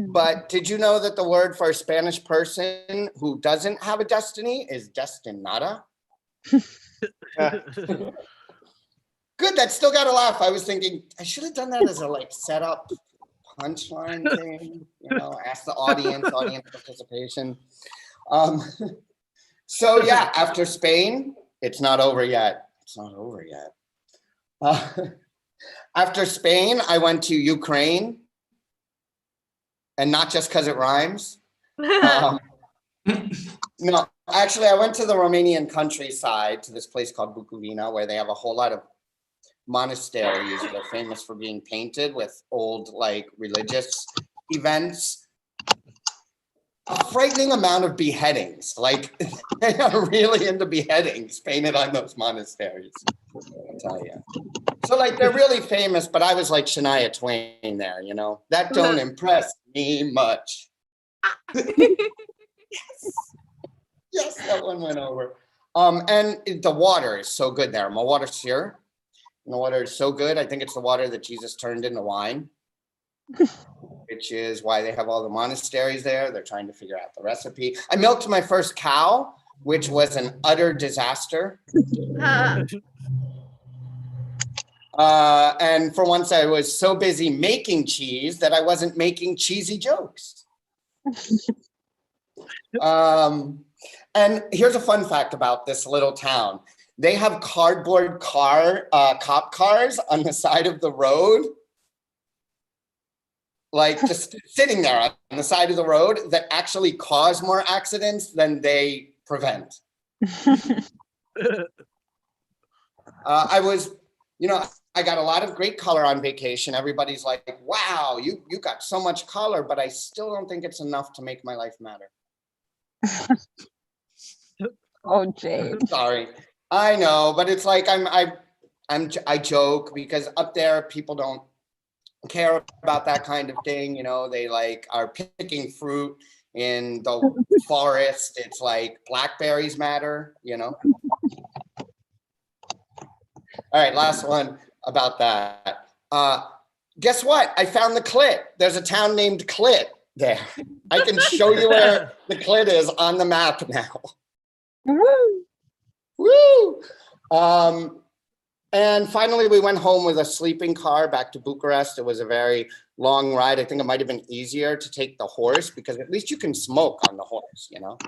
But did you know that the word for a Spanish person who doesn't have a destiny is destinada? Good, that still got a laugh. I was thinking I should have done that as a like setup punchline thing, you know, ask the audience participation. So yeah, after Spain, it's not over yet. It's not over yet. After Spain, I went to Ukraine. And not just because it rhymes. No, actually, I went to the Romanian countryside to this place called Bukovina, where they have a whole lot of monasteries that are famous for being painted with old, like, religious events. A frightening amount of beheadings. Like, they are really into beheadings painted on those monasteries, I'll tell you. So, like, they're really famous, but I was like Shania Twain there, you know? That don't impress me much. Yes, that one went over. And the water is so good there. My water's pure. And the water is so good. I think it's the water that Jesus turned into wine, which is why they have all the monasteries there. They're trying to figure out the recipe. I milked my first cow, which was an utter disaster. And for once, I was so busy making cheese that I wasn't making cheesy jokes. And here's a fun fact about this little town. They have cardboard cop cars on the side of the road, like just sitting there on the side of the road that actually cause more accidents than they prevent. I was, you know, I got a lot of great color on vacation. Everybody's like, wow, you got so much color, but I still don't think it's enough to make my life matter. Oh, Jade. Sorry. I know, but it's like I joke because up there people don't care about that kind of thing. You know, they like are picking fruit in the forest. It's like blackberries matter, you know. All right, last one about that. Guess what? I found the clit. There's a town named Clit there. I can show you where the clit is on the map now. Woo! Woo! And finally, we went home with a sleeping car back to Bucharest. It was a very long ride. I think it might have been easier to take the horse because at least you can smoke on the horse, you know?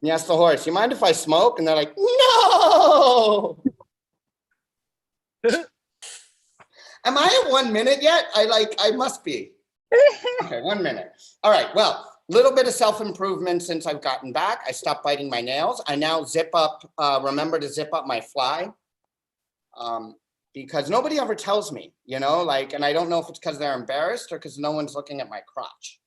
Yes, the horse, you mind if I smoke? And they're like, no! Am I at 1 minute yet? I must be. Okay, 1 minute. All right, well, little bit of self-improvement since I've gotten back. I stopped biting my nails. I now zip up, remember to zip up my fly. Because nobody ever tells me, you know, like, and I don't know if it's because they're embarrassed or because no one's looking at my crotch.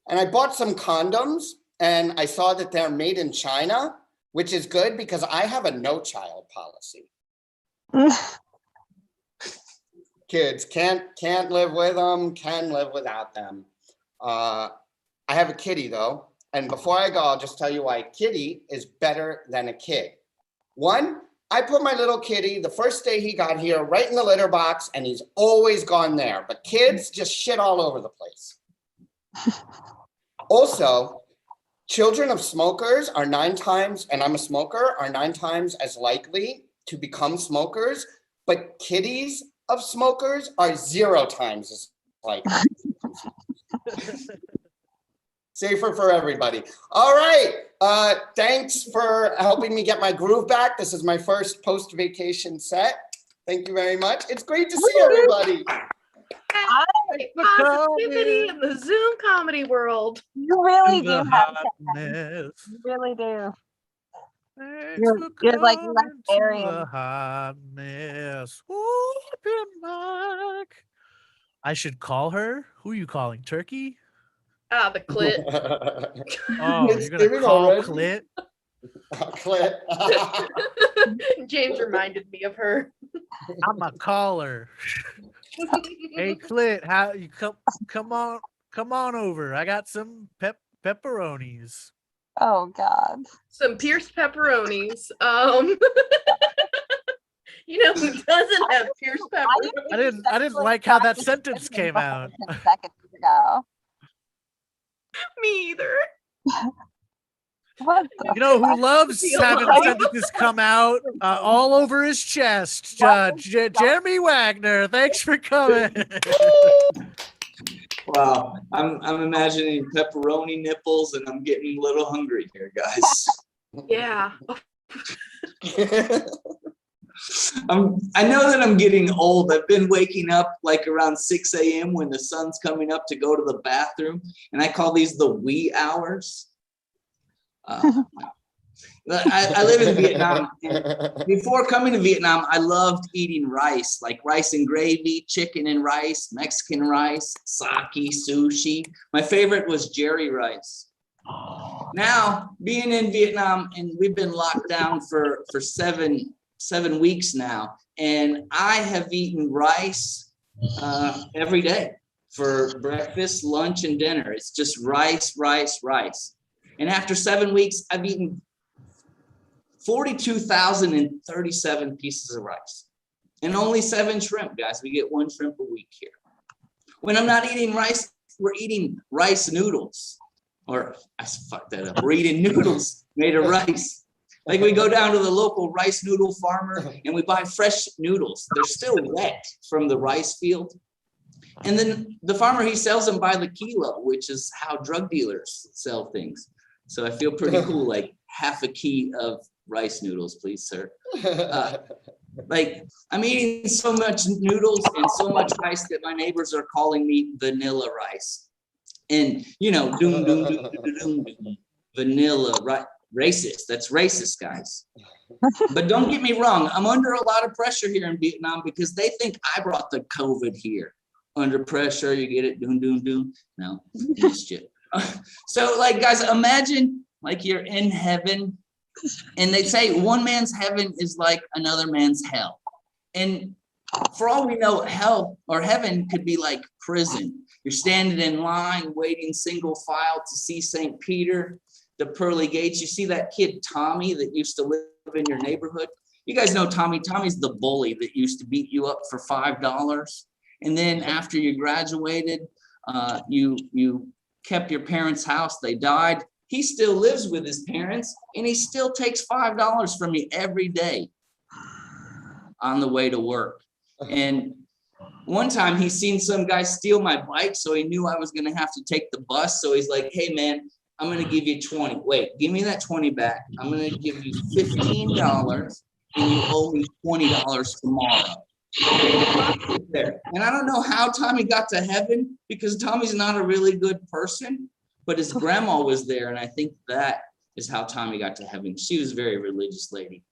And I bought some condoms and I saw that they're made in China, which is good because I have a no child policy. Kids can't live with them, can live without them. I have a kitty though. And before I go, I'll just tell you why kitty is better than a kid. One, I put my little kitty the first day he got here right in the litter box and he's always gone there. But kids just shit all over the place. Also, children of smokers are 9 times, and I'm a smoker, are 9 times as likely to become smokers, but kitties of smokers are 0 times as likely. Safer for everybody. All right, thanks for helping me get my groove back. This is my first post-vacation set. Thank you very much. It's great to see everybody. Positivity in the Zoom comedy world. You really do have hotness. You really do. Thanks You're- for you're like coming less to Aryan. the hot mess. Open mic. I should call her. Who are you calling? Turkey? Ah, the clit. Oh, you're gonna Thanksgiving call already? Clit? Clip. James reminded me of her. I'm a caller. Hey Clit, how you come on over. I got some pepperonis. Oh God. Some pierced pepperonis. You know who doesn't have pierced pepperonis? I didn't like how that sentence came out. Seconds ago. Me either. What the You know who loves Feel having like- sentences come out all over his chest? Jeremy Wagner, thanks for coming. Wow, I'm imagining pepperoni nipples, and I'm getting a little hungry here, guys. Yeah. I know that I'm getting old. I've been waking up like around 6 a.m. when the sun's coming up to go to the bathroom, and I call these the wee hours. I live in Vietnam. And before coming to Vietnam, I loved eating rice, like rice and gravy, chicken and rice, Mexican rice, sake, sushi. My favorite was Jerry rice. Now, being in Vietnam, and we've been locked down for 7 weeks now, and I have eaten rice every day for breakfast, lunch, and dinner. It's just rice, rice, rice. And after 7 weeks, I've eaten 42,037 pieces of rice and only 7 shrimp, guys. We get 1 shrimp a week here. When I'm not eating rice, we're eating rice noodles. Or I fucked that up. We're eating noodles made of rice. Like we go down to the local rice noodle farmer and we buy fresh noodles. They're still wet from the rice field. And then the farmer, he sells them by the kilo, which is how drug dealers sell things. So I feel pretty cool, like half a key of rice noodles, please, sir. Like I'm eating so much noodles and so much rice that my neighbors are calling me vanilla rice. And you know, doom, doom, doom, doom, doom, doom, vanilla, right? Racist. That's racist, guys. But don't get me wrong. I'm under a lot of pressure here in Vietnam because they think I brought the COVID here. Under pressure, you get it? Doom, doom, doom. No, shit. So like, guys, imagine like you're in heaven and they say one man's heaven is like another man's hell. And for all we know, hell or heaven could be like prison. You're standing in line, waiting single file to see St. Peter, the pearly gates. You see that kid, Tommy, that used to live in your neighborhood. You guys know Tommy. Tommy's the bully that used to beat you up for $5. And then after you graduated, you kept your parents' house. They died. He still lives with his parents, and he still takes $5 from you every day on the way to work. And one time he seen some guy steal my bike, so he knew I was going to have to take the bus. So he's like, hey, man, I'm going to give you 20. Wait, give me that 20 back. I'm going to give you $15, and you owe me $20 tomorrow. There. And I don't know how Tommy got to heaven because Tommy's not a really good person, but his grandma was there. And I think that is how Tommy got to heaven. She was a very religious lady.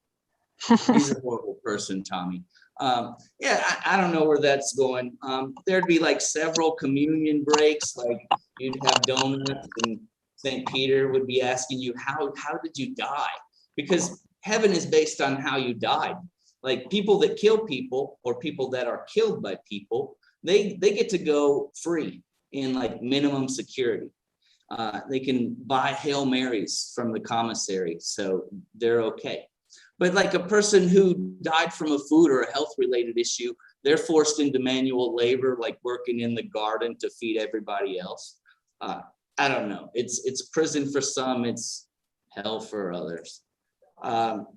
He's a horrible person, Tommy. Yeah, I don't know where that's going. There'd be like several communion breaks, like you'd have donuts and St. Peter would be asking you, how did you die? Because heaven is based on how you died. Like people that kill people or people that are killed by people, they get to go free in like minimum security. They can buy Hail Marys from the commissary, so they're okay. But like a person who died from a food or a health related issue, they're forced into manual labor, like working in the garden to feed everybody else. I don't know. It's prison for some, it's hell for others.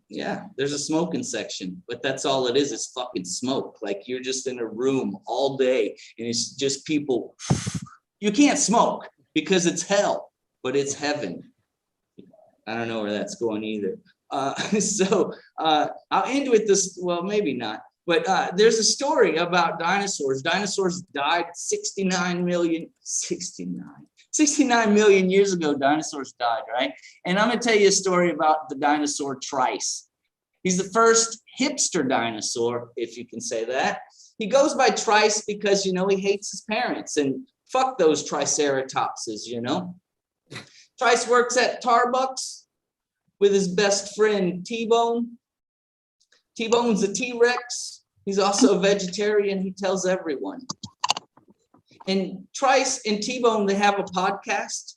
Yeah, there's a smoking section, but that's all it is. It's fucking smoke. Like you're just in a room all day and it's just people. You can't smoke because it's hell, but it's heaven. I don't know where that's going either. So I'll end with this. Well, maybe not, but there's a story about dinosaurs. Dinosaurs died 69 69 million years ago, dinosaurs died, right? And I'm gonna tell you a story about the dinosaur Trice. He's the first hipster dinosaur, if you can say that. He goes by Trice because, he hates his parents, and fuck those triceratopses, Trice works at Starbucks with his best friend T-Bone. T-Bone's a T-Rex. He's also a vegetarian. He tells everyone. And Trice and T-Bone, they have a podcast.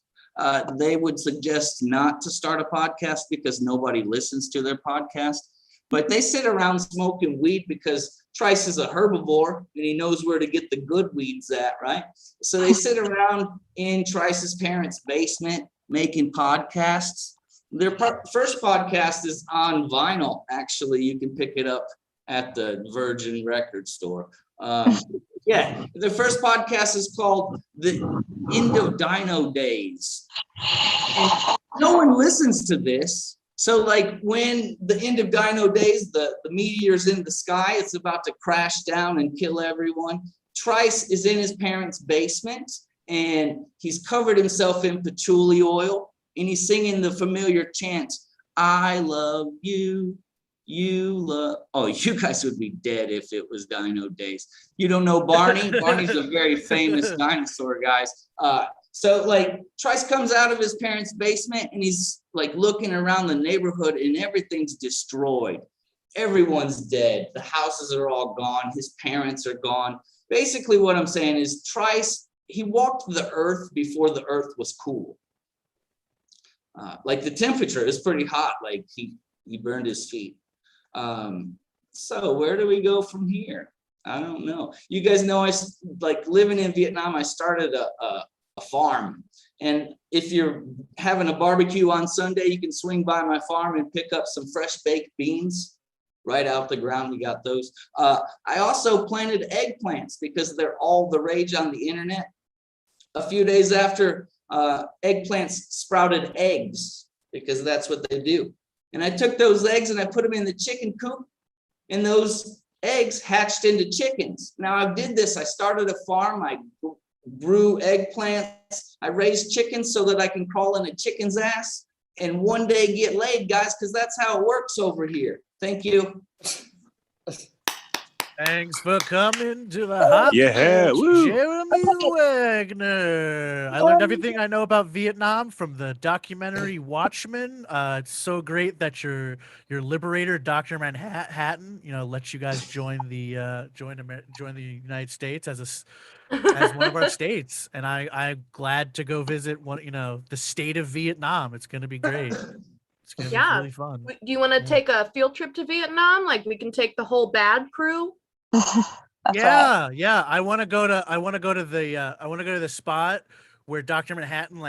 They would suggest not to start a podcast because nobody listens to their podcast. But they sit around smoking weed because Trice is a herbivore and he knows where to get the good weeds at, right? So they sit around in Trice's parents' basement making podcasts. Their first podcast is on vinyl. Actually, you can pick it up at the Virgin Record store. Yeah, the first podcast is called The End of Dino Days. And no one listens to this. So like when the end of Dino Days, the meteor's in the sky, it's about to crash down and kill everyone. Trice is in his parents' basement and he's covered himself in patchouli oil and he's singing the familiar chant, I love you. Oh, you guys would be dead if it was Dino Days. You don't know Barney? Barney's a very famous dinosaur, guys. So like Trice comes out of his parents' basement and he's like looking around the neighborhood and everything's destroyed. Everyone's dead. The houses are all gone. His parents are gone. Basically what I'm saying is Trice, he walked the earth before the earth was cool. Like the temperature is pretty hot. Like he burned his feet. So where do we go from here? I don't know. You guys know I like living in Vietnam. I started a farm, and if you're having a barbecue on Sunday, you can swing by my farm and pick up some fresh baked beans right out the ground. We got those. I also planted eggplants because they're all the rage on the internet. A few days after, eggplants sprouted eggs because that's what they do. And I took those eggs and I put them in the chicken coop, and those eggs hatched into chickens. Now I did this. I started a farm. I grew eggplants. I raised chickens so that I can crawl in a chicken's ass and one day get laid, guys, because that's how it works over here. Thank you. Thanks for coming to the hot Yeah, woo. Jeremy Wagner. I learned everything I know about Vietnam from the documentary Watchmen. It's so great that your liberator, Dr. Manhattan, lets you guys join the United States as one of our states. And I'm glad to go visit the state of Vietnam. It's gonna be great. It's gonna be really fun. Do you want to take a field trip to Vietnam? Like we can take the whole bad crew. Yeah. I want to go to the spot where Dr. Manhattan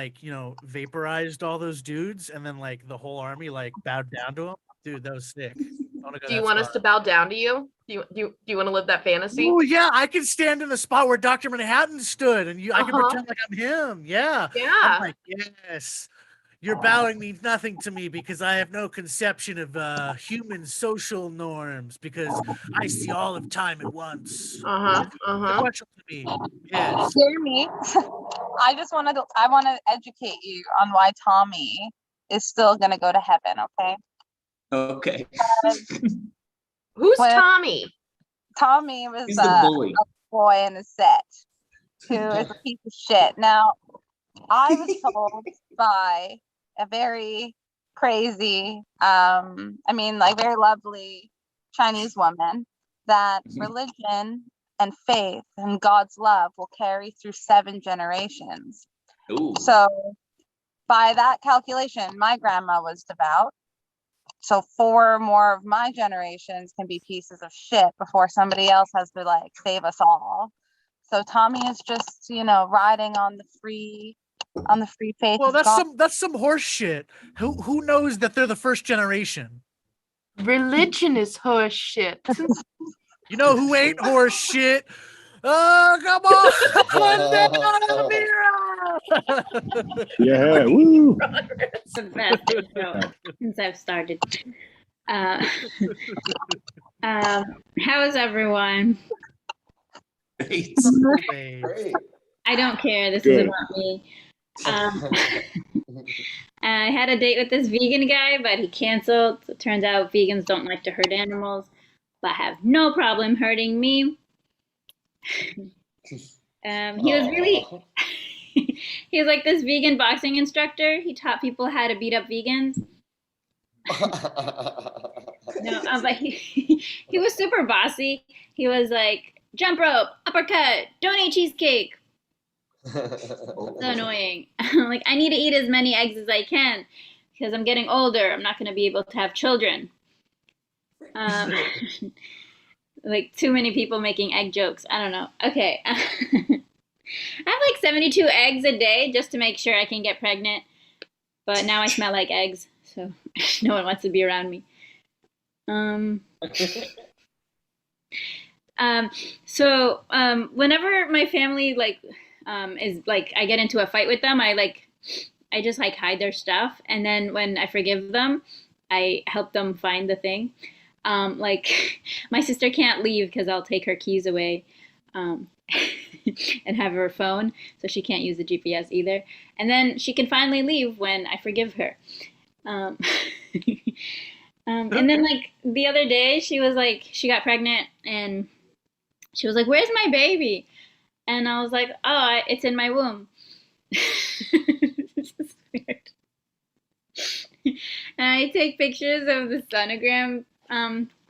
vaporized all those dudes and then the whole army bowed down to him. Dude, that was sick. Do you want us to bow down to you? Do you want to live that fantasy? Oh yeah, I can stand in the spot where Dr. Manhattan stood and I can pretend like I'm him. Yeah. I'm like, yes. Your bowing means nothing to me because I have no conception of human social norms because I see all of time at once. Question to me. Yes. Jeremy, I want to educate you on why Tommy is still gonna go to heaven. Okay. Okay. Who's Tommy? Tommy was He's the boy in the set who is a piece of shit. Now, I was told by a very crazy, very lovely Chinese woman that religion and faith and God's love will carry through 7 generations. Ooh. So by that calculation, my grandma was devout. So 4 more of my generations can be pieces of shit before somebody else has to save us all. So Tommy is just, riding on the free faith. Well, that's some horse shit. Who knows that they're the first generation? Religion is horse shit. You know who ain't horse shit? Oh, come on! Yeah, woo. Since I've started. How is everyone? Great. I don't care. This Good. is about me. Um, I had a date with this vegan guy, but he canceled. It turns out vegans don't like to hurt animals, but have no problem hurting me. He was really, Aw. he was like this vegan boxing instructor. He taught people how to beat up vegans. No, but he was super bossy. He was like, jump rope, uppercut, don't eat cheesecake. So annoying. Like, I need to eat as many eggs as I can because I'm getting older. I'm not going to be able to have children. Like, too many people making egg jokes. I don't know. Okay. I have like 72 eggs a day just to make sure I can get pregnant. But now I smell like eggs, so no one wants to be around me. Whenever my family is like, I get into a fight with them, I just like hide their stuff, and then when I forgive them, I help them find the thing. Like my sister can't leave because I'll take her keys away, and have her phone, so she can't use the GPS either. And then she can finally leave when I forgive her. And then like the other day, she was like, she got pregnant, and she was like, "Where's my baby?" And I was like, "Oh, it's in my womb." It's just weird. And I take pictures of the sonogram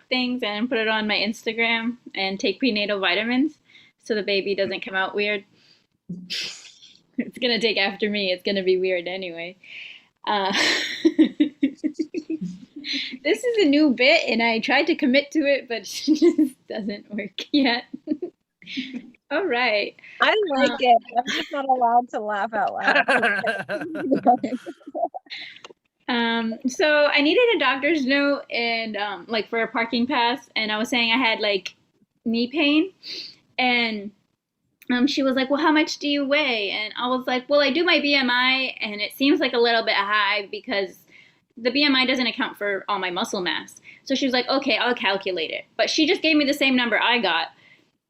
things and put it on my Instagram and take prenatal vitamins so the baby doesn't come out weird. It's gonna take after me. It's gonna be weird anyway. This is a new bit, and I tried to commit to it, but it just doesn't work yet. All right. I like it. I'm just not allowed to laugh out loud. So I needed a doctor's note and like for a parking pass, and I was saying I had like knee pain, and she was like, "Well, how much do you weigh?" And I was like, "Well, I do my BMI, and it seems like a little bit high because the BMI doesn't account for all my muscle mass." So she was like, "Okay, I'll calculate it." But she just gave me the same number I got.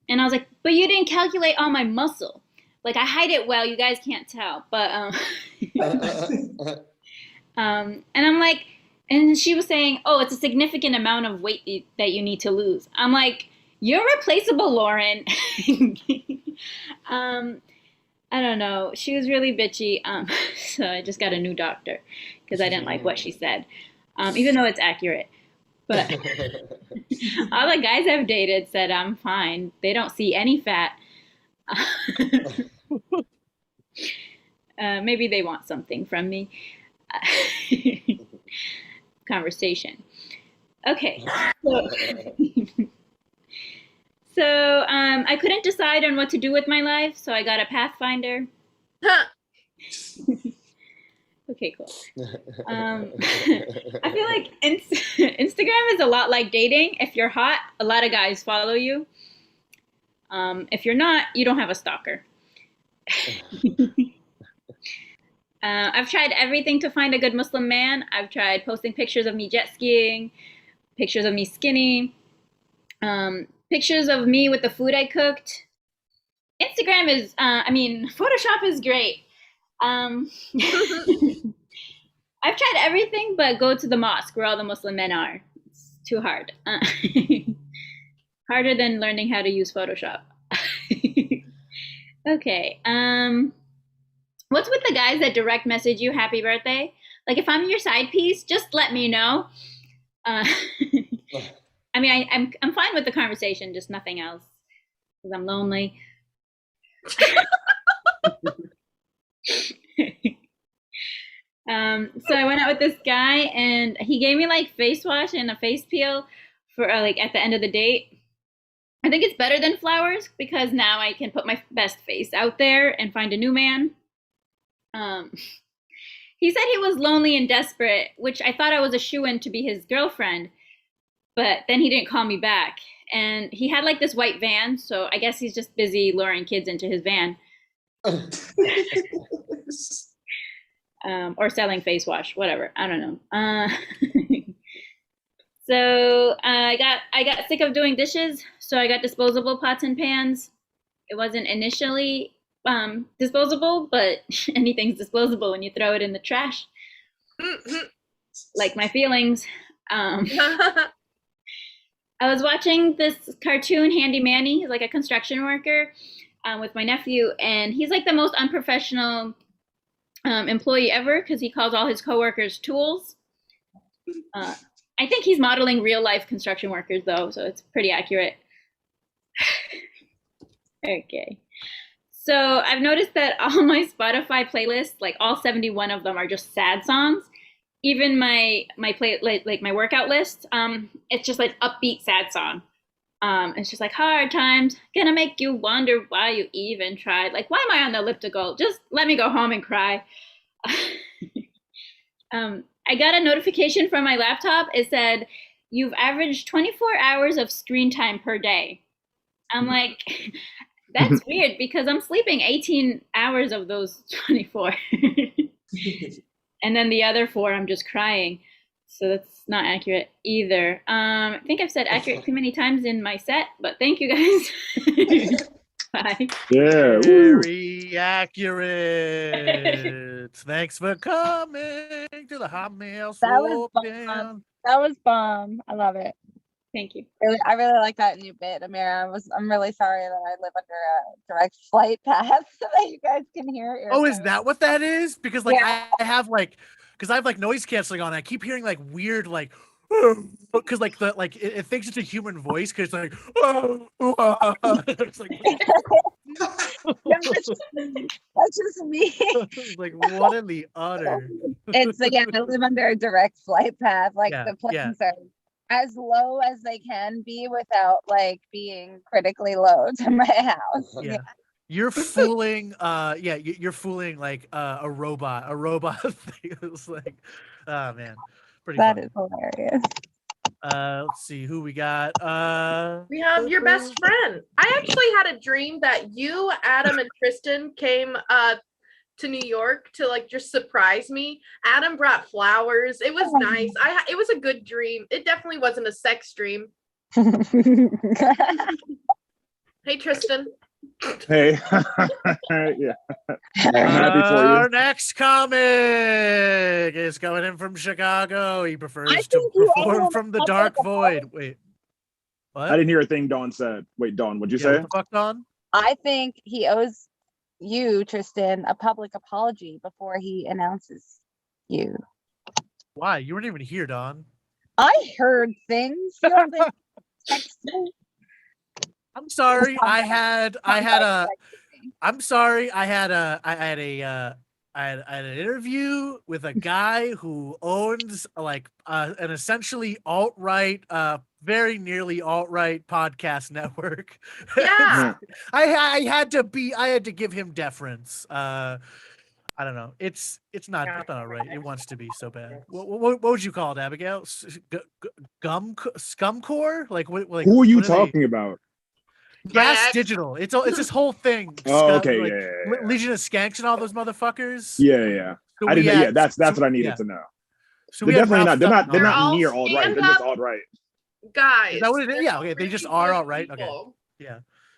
And I was like, "But you didn't calculate all my muscle. Like, I hide it well, you guys can't tell." But and I'm like, and she was saying, "Oh, it's a significant amount of weight that you need to lose." I'm like, "You're replaceable, Lauren." I don't know. She was really bitchy. So I just got a new doctor because I didn't like what she said, even though it's accurate. But all the guys I've dated said I'm fine. They don't see any fat. Maybe they want something from me. Conversation. Okay. So I couldn't decide on what to do with my life, so I got a Pathfinder. Okay, cool. I feel like Instagram is a lot like dating. If you're hot, a lot of guys follow you. If you're not, you don't have a stalker. I've tried everything to find a good Muslim man. I've tried posting pictures of me jet skiing, pictures of me skinny, pictures of me with the food I cooked. Instagram is, Photoshop is great. I've tried everything but go to the mosque where all the Muslim men are. It's too hard. Harder than learning how to use Photoshop. Okay. What's with the guys that direct message you happy birthday? Like, if I'm your side piece, just let me know. I'm fine with the conversation, just nothing else, because I'm lonely. So I went out with this guy, and he gave me like face wash and a face peel for like at the end of the date. I think it's better than flowers because now I can put my best face out there and find a new man. He said he was lonely and desperate, which I thought I was a shoo-in to be his girlfriend, but then he didn't call me back. And he had like this white van, so I guess he's just busy luring kids into his van. Or selling face wash, whatever. I don't know. So I got sick of doing dishes, so I got disposable pots and pans. It wasn't initially disposable, but anything's disposable when you throw it in the trash. Like my feelings. I was watching this cartoon, Handy Manny. He's like a construction worker with my nephew, and he's like the most unprofessional employee ever because he calls all his coworkers tools. I think he's modeling real life construction workers though, so it's pretty accurate. Okay. So I've noticed that all my Spotify playlists, like all 71 of them, are just sad songs. Even my play like my workout list, it's just like upbeat sad song. It's just like hard times, gonna make you wonder why you even tried. Like, why am I on the elliptical? Just let me go home and cry. I got a notification from my laptop. It said, you've averaged 24 hours of screen time per day. I'm like, that's weird because I'm sleeping 18 hours of those 24. And then the other 4, I'm just crying. So that's not accurate either. I think I've said accurate too many times in my set, but thank you guys. Bye. Yeah. Woo. Very accurate. Thanks for coming to the Hot Mail That was Slogan. That was bomb. I love it. Thank you. I really like that new bit, Amira. I'm really sorry that I live under a direct flight path so that you guys can hear. Oh, is that what that is? Because like Yeah. I have like, because I have like noise canceling on. I keep hearing like weird like, because like the like it thinks it's a human voice because it's like, it's like, That's just me. it's like what in the utter? It's again, I live under a direct flight path. Like Yeah, the planes are as low as they can be without like being critically low to my house. Yeah. You're fooling you're fooling like a robot thing. It's like, oh man, pretty That funny. is hilarious. Let's see who we got. We have your best friend. I actually had a dream that you, Adam, and Tristan came to New York to like just surprise me. Adam brought flowers. It was nice. It was a good dream. It definitely wasn't a sex dream. Hey, Tristan. Hey. Yeah. I'm happy for Our you. next comic is coming in from Chicago. He prefers to think you perform owed from the a dark public void. Wait, what? I didn't hear a thing Dawn said. Wait, Dawn, what'd you Yeah, say? what the fuck, Don? I think he owes you, Tristan, a public apology before he announces you. Why? You weren't even here, Don. I heard things. You don't think text me? I'm sorry. I had an interview with a guy who owns like an essentially alt-right, very nearly alt-right podcast network. Yeah. I had to give him deference. I don't know. It's not right. It wants to be so bad. What would you call it, Abigail? Scumcore? Like what? Like Who are you what they- talking about? Gas ex- Digital. It's this whole thing. Oh, okay, like, yeah. Legion of Skanks and all those motherfuckers. Yeah. So I we didn't. had- Yeah, that's so- what I needed yeah. to know. So They're we had definitely Ralph not. They're not. Sutton They're on. not all near alt right. stand They're just up. alt right. Guys. Is that what it is? they're Yeah, okay, they just are all right, okay. people.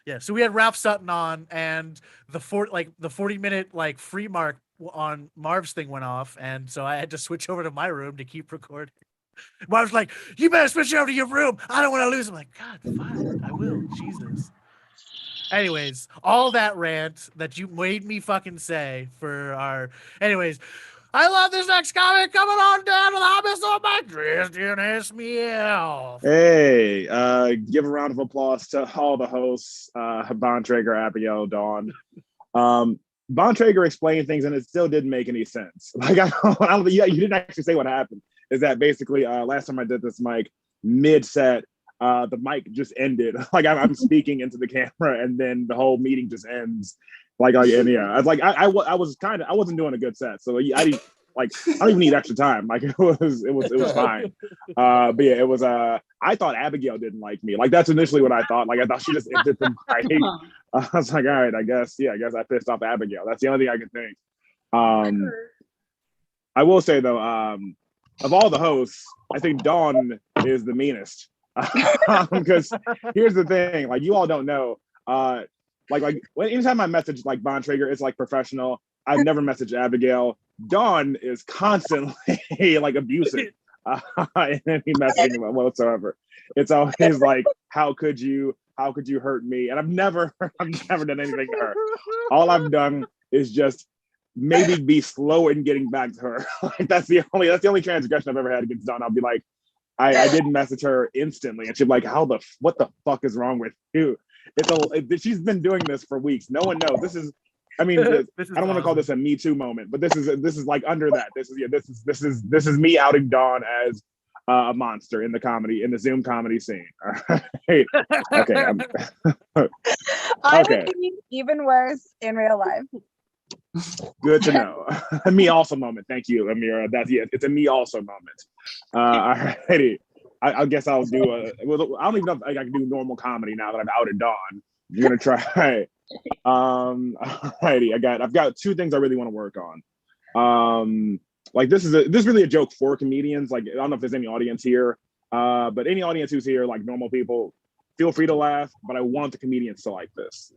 Yeah. So we had Ralph Sutton on, and the 40-minute like free mark on Marv's thing went off, and so I had to switch over to my room to keep recording. Marv's like, "You better switch over to your room. I don't want to lose." I'm like, "God, fine, I will." Jesus. Anyways, all that rant that you made me fucking say for our. Anyways, I love this next comic coming on down to the Hobbits on my Christian Esmiel. Hey, give a round of applause to all the hosts, Bontrager, Abigail, Dawn. Bontrager explained things and it still didn't make any sense. Like I don't you didn't actually say what happened. Is that basically last time I did this mic mid-set, the mic just ended. Like I'm speaking into the camera and then the whole meeting just ends. Like and yeah, I was like I wasn't doing a good set, so I didn't like I don't even need extra time. Like it was fine. But yeah, it was I thought Abigail didn't like me. Like that's initially what I thought. Like I thought she just ended the mic. I was like, all right, I guess I pissed off Abigail. That's the only thing I could think. I will say though, of all the hosts, I think Dawn is the meanest. Because here's the thing, like you all don't know, anytime I message like Bontrager, it's like professional. I've never messaged Abigail. Dawn is constantly like abusive in any messaging whatsoever. It's always like, how could you hurt me? And I've never done anything to her. All I've done is just maybe be slow in getting back to her. Like that's the only transgression I've ever had against Dawn. I'll be like, I didn't message her instantly, and she'd be like, what the fuck is wrong with you? She's been doing this for weeks. No one knows. This is I don't want to call this a Me Too moment, but this is like under that. This is me outing Dawn as a monster in the Zoom comedy scene. All right. Okay. I Okay. would be even worse in real life. Good to know. A me also moment. Thank you, Amira. It's a me also moment. Alrighty. I guess I'll do I don't even know if I can do normal comedy now that I've outed Dawn. You're gonna try. Alrighty. I've got two things I really want to work on. Like this is really a joke for comedians. Like I don't know if there's any audience here, but any audience who's here, like normal people, feel free to laugh. But I want the comedians to like this.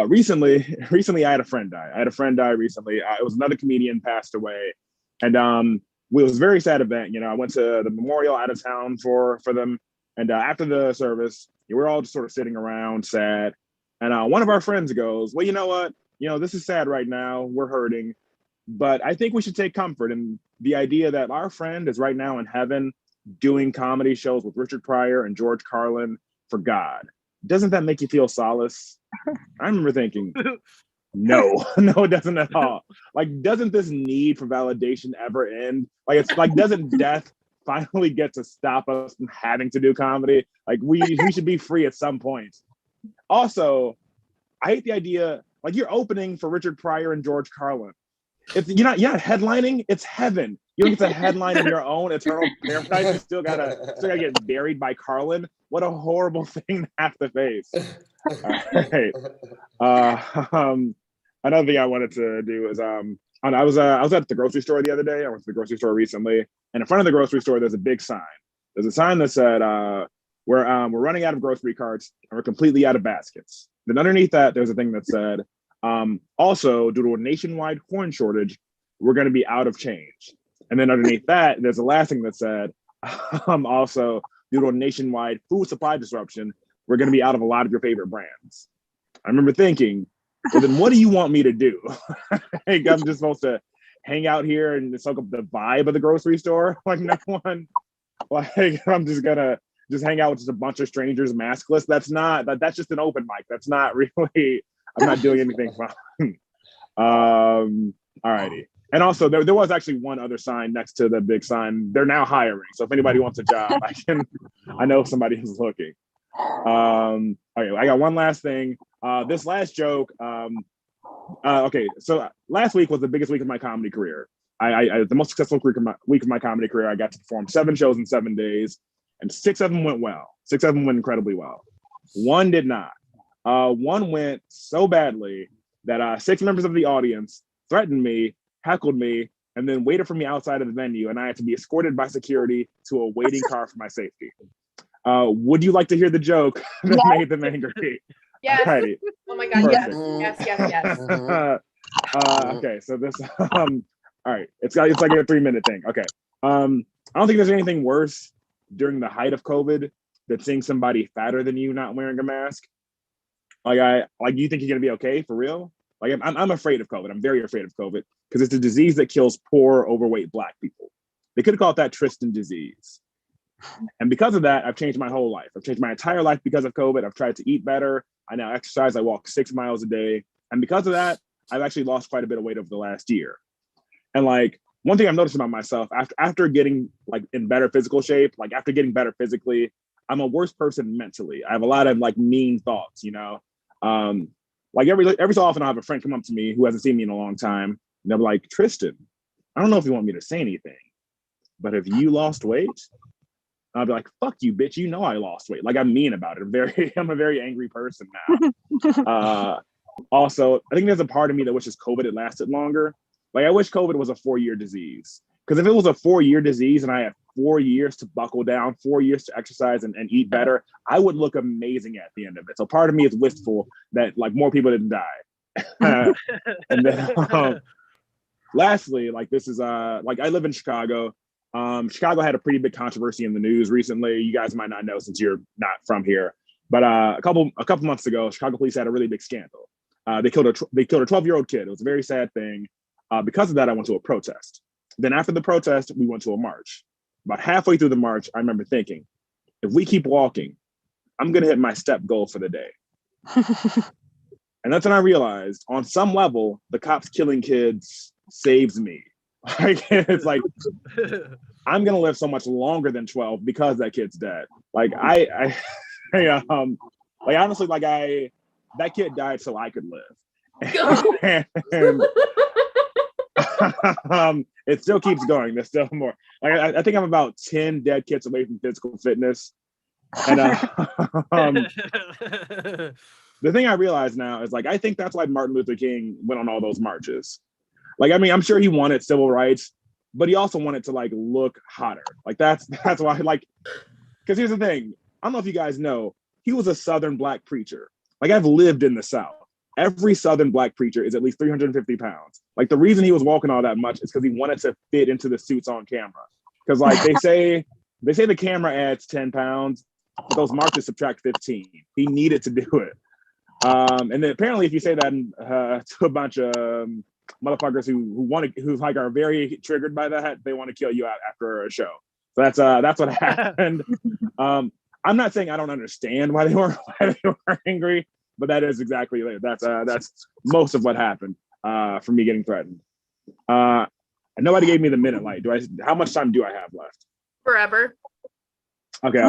Recently, I had a friend die. Recently. It was another comedian passed away, and it was a very sad event. You know, I went to the memorial out of town for them, and after the service, we were all just sort of sitting around sad. And one of our friends goes, "Well, you know what? You know, this is sad right now. We're hurting, but I think we should take comfort in the idea that our friend is right now in heaven doing comedy shows with Richard Pryor and George Carlin for God. Doesn't that make you feel solace?" I remember thinking, no, it doesn't at all. Like, doesn't this need for validation ever end? Like, it's like, doesn't death finally get to stop us from having to do comedy? Like, we should be free at some point. Also, I hate the idea, like you're opening for Richard Pryor and George Carlin. If you're not headlining, it's heaven. You don't get to headline in your own eternal paradise. You still gotta get buried by Carlin. What a horrible thing to have to face. All right. Another thing I wanted to do is I was at the grocery store the other day. I went to the grocery store recently, and in front of the grocery store there's a big sign. There's a sign that said we're running out of grocery carts and we're completely out of baskets. Then underneath that there's a thing that said also, due to a nationwide corn shortage, we're going to be out of change. And then underneath that, there's a last thing that said, also, due to a nationwide food supply disruption, we're going to be out of a lot of your favorite brands. I remember thinking, well, then what do you want me to do? Like, I'm just supposed to hang out here and soak up the vibe of the grocery store? Like, no one, like, I'm just going to hang out with just a bunch of strangers maskless. That's just an open mic. That's not really... I'm not doing anything fun. Alrighty. And also there was actually one other sign next to the big sign. They're now hiring. So if anybody wants a job, I know somebody who's looking. Okay, I got one last thing. This last joke, okay, so last week was the biggest week of my comedy career. I the most successful week of my comedy career. I got to perform 7 shows in 7 days, and 6 of them went well. 6 of them went incredibly well. One did not. One went so badly that 6 members of the audience threatened me, heckled me, and then waited for me outside of the venue, and I had to be escorted by security to a waiting car for my safety. Would you like to hear the joke that made them angry? Yes. Alrighty. Oh my God. Yes. Okay, so this all right, it's like a 3-minute thing. Okay. I don't think there's anything worse during the height of COVID than seeing somebody fatter than you not wearing a mask. Do you think you're gonna be okay for real? Like I'm afraid of COVID. I'm very afraid of COVID because it's a disease that kills poor, overweight Black people. They could have called that Tristan disease. And because of that, I've changed my whole life. I've changed my entire life because of COVID. I've tried to eat better. I now exercise. I walk 6 miles a day. And because of that, I've actually lost quite a bit of weight over the last year. And like one thing I've noticed about myself after getting like in better physical shape, like after getting better physically, I'm a worse person mentally. I have a lot of like mean thoughts, you know. Like every so often I have a friend come up to me who hasn't seen me in a long time, and they're like, "Tristan, I don't know if you want me to say anything, but have you lost weight?" And I'll be like, "Fuck you, bitch! You know I lost weight." Like I'm mean about it. I'm a very angry person now. Also, I think there's a part of me that wishes COVID had lasted longer. Like I wish COVID was a 4-year disease, because if it was a 4-year disease and I have 4 years to buckle down, 4 years to exercise and eat better, I would look amazing at the end of it. So part of me is wistful that like more people didn't die. And then lastly, like this is like I live in Chicago. Chicago had a pretty big controversy in the news recently. You guys might not know since you're not from here, but a couple months ago, Chicago police had a really big scandal. They killed a 12-year-old kid. It was a very sad thing. Because of that, I went to a protest. Then after the protest, we went to a march. About halfway through the march, I remember thinking, if we keep walking, I'm gonna hit my step goal for the day. And that's when I realized, on some level, the cops killing kids saves me. Like, it's like I'm gonna live so much longer than 12 because that kid's dead. Like like honestly, like that kid died so I could live. And it still keeps going. There's still more. Like, I think I'm about 10 dead kids away from physical fitness. And the thing I realize now is like I think that's why Martin Luther King went on all those marches. Like, I mean, I'm sure he wanted civil rights, but he also wanted to like look hotter. Like that's why, like, because here's the thing. I don't know if you guys know, he was a Southern Black preacher. Like, I've lived in the South. Every Southern Black preacher is at least 350 pounds. Like, the reason he was walking all that much is because he wanted to fit into the suits on camera. Because like they say the camera adds 10 pounds, but those marches subtract 15. He needed to do it. And then apparently if you say that to a bunch of motherfuckers who like are very triggered by that, they want to kill you out after a show. So that's what happened. I'm not saying I don't understand why they were angry, but that is exactly it. That's most of what happened for me getting threatened. And nobody gave me the minute light. How much time do I have left? Forever. Okay,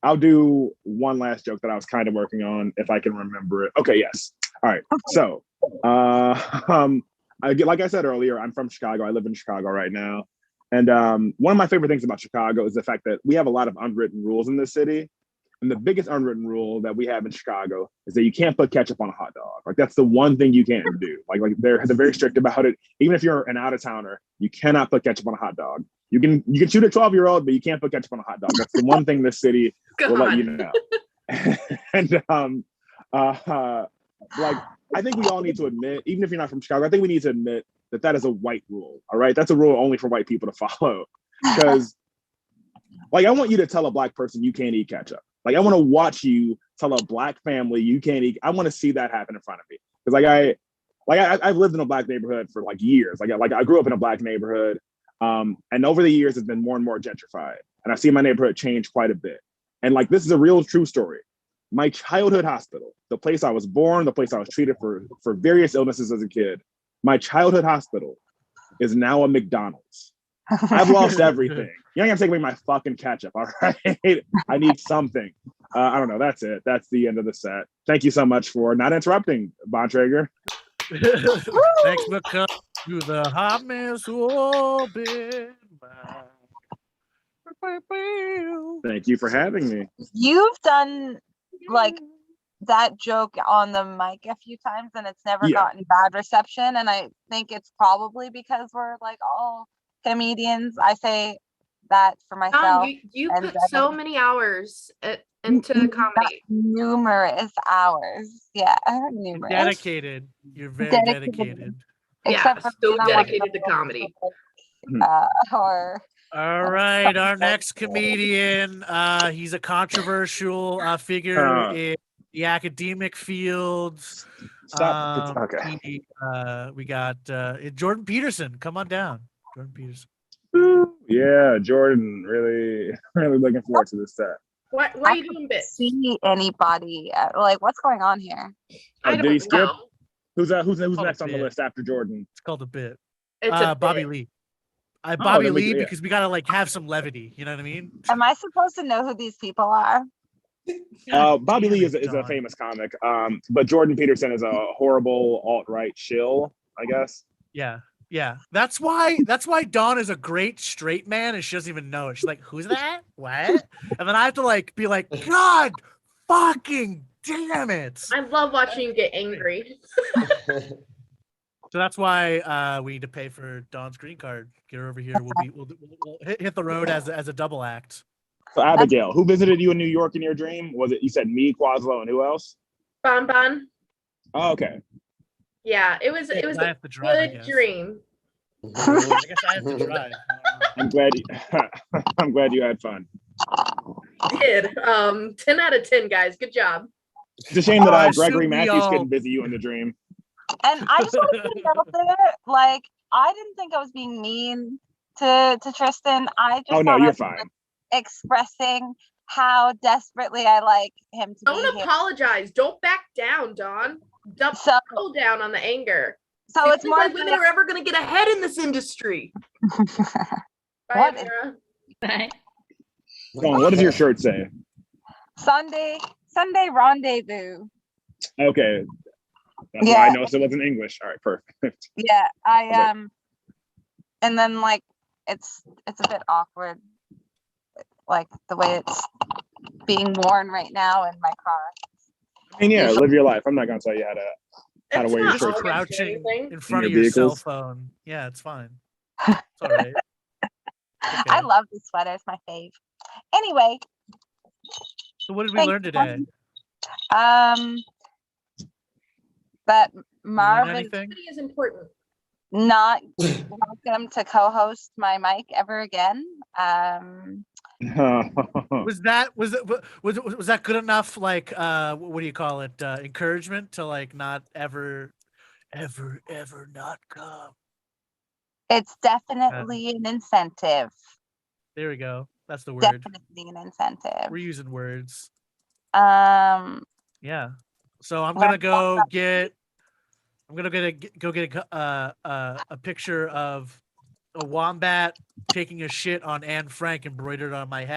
I'll do one last joke that I was kind of working on if I can remember it. Okay, yes. All right. So, like I said earlier, I'm from Chicago. I live in Chicago right now. And one of my favorite things about Chicago is the fact that we have a lot of unwritten rules in this city. And the biggest unwritten rule that we have in Chicago is that you can't put ketchup on a hot dog. Like, that's the one thing you can't do. Like they're very strict about it. Even if you're an out-of-towner, you cannot put ketchup on a hot dog. You can shoot a 12-year-old, but you can't put ketchup on a hot dog. That's the one thing this city will let you know. And like, I think we all need to admit, even if you're not from Chicago, I think we need to admit that is a white rule. All right, that's a rule only for white people to follow. Because, like, I want you to tell a Black person you can't eat ketchup. Like, I want to watch you tell a Black family you can't eat. I want to see that happen in front of me. Because I've lived in a Black neighborhood for like years. I grew up in a Black neighborhood, and over the years, it's been more and more gentrified. And I've seen my neighborhood change quite a bit. And like, this is a real true story. My childhood hospital, the place I was born, the place I was treated for various illnesses as a kid, my childhood hospital is now a McDonald's. I've lost everything. You ain't gonna take away my fucking ketchup, all right? I need something. I don't know. That's it. That's the end of the set. Thank you so much for not interrupting, Bontrager. Thanks for coming to the Hot Mess Orbit. Thank you for having me. You've done like that joke on the mic a few times and it's never gotten bad reception. And I think it's probably because we're like all comedians. I say that for myself. You put so many hours into comedy. Numerous hours. Yeah, numerous. Dedicated. You're very dedicated. Yeah, so dedicated to comedy. All right, our next comedian. He's a controversial figure in the academic fields. Stop. Okay. We got Jordan Peterson. Come on down, Jordan Peterson. Yeah, Jordan. Really looking forward to this set. Why are you doing bits? See anybody? Like, what's going on here? I did he skip? know. Who's next on the list after Jordan? It's called a bit. It's a Bobby bit. Lee. Bobby Lee, because we gotta like have some levity. You know what I mean? Am I supposed to know who these people are? Bobby Lee is a famous comic, but Jordan Peterson is a horrible alt-right shill, I guess. Yeah. That's why Dawn is a great straight man and she doesn't even know it. She's like, who's that? What? And then I have to like be like, God fucking damn it. I love watching you get angry. So that's why we need to pay for Dawn's green card. Get her over here. We'll hit the road as a double act. So Abigail, who visited you in New York in your dream? Was it, you said me, Quaslo, and who else? Bon Bon. Oh, okay. Yeah, it was I a have to drive, I good guess. dream. I guess I have to drive. I'm glad I'm glad you had fun. Did 10 out of 10, guys. Good job. It's a shame that I Gregory assume we Matthews all- couldn't visit you in the dream. And I just want to put it out there, like, I didn't think I was being mean to Tristan. I just Oh no, thought I you're was fine. expressing how desperately I like him to Don't be here. apologize. Don't back down, Dawn. So, Double down on the anger. so You it's think more like women are ever gonna get ahead in this industry. Bye, What is- Amira. Bye. Dawn, what does your shirt say? Sunday rendezvous. Okay. That's why Yeah. I know so it wasn't English. All right, perfect. Yeah, I Okay. and then like it's a bit awkward, like the way it's being worn right now in my car. I mean, yeah, live your life. I'm not gonna tell you how to It's wear your not shirt. always Crouching anything. in front of your your cell vehicles. phone. Yeah, it's fine. It's all right. I Okay. love this sweater, it's my fave. Anyway, So what did we thank learn you. today? That You learn Marvin anything? Everybody is important. not welcome to co-host my mic ever again. Was that good enough? Like, what do you call it? Encouragement to like not ever not come. It's definitely an incentive. There we go. That's the word. Definitely an incentive. We're using words. Um, Yeah. So I'm Well, gonna go get. I'm gonna go get a picture of a wombat taking a shit on Anne Frank embroidered on my head.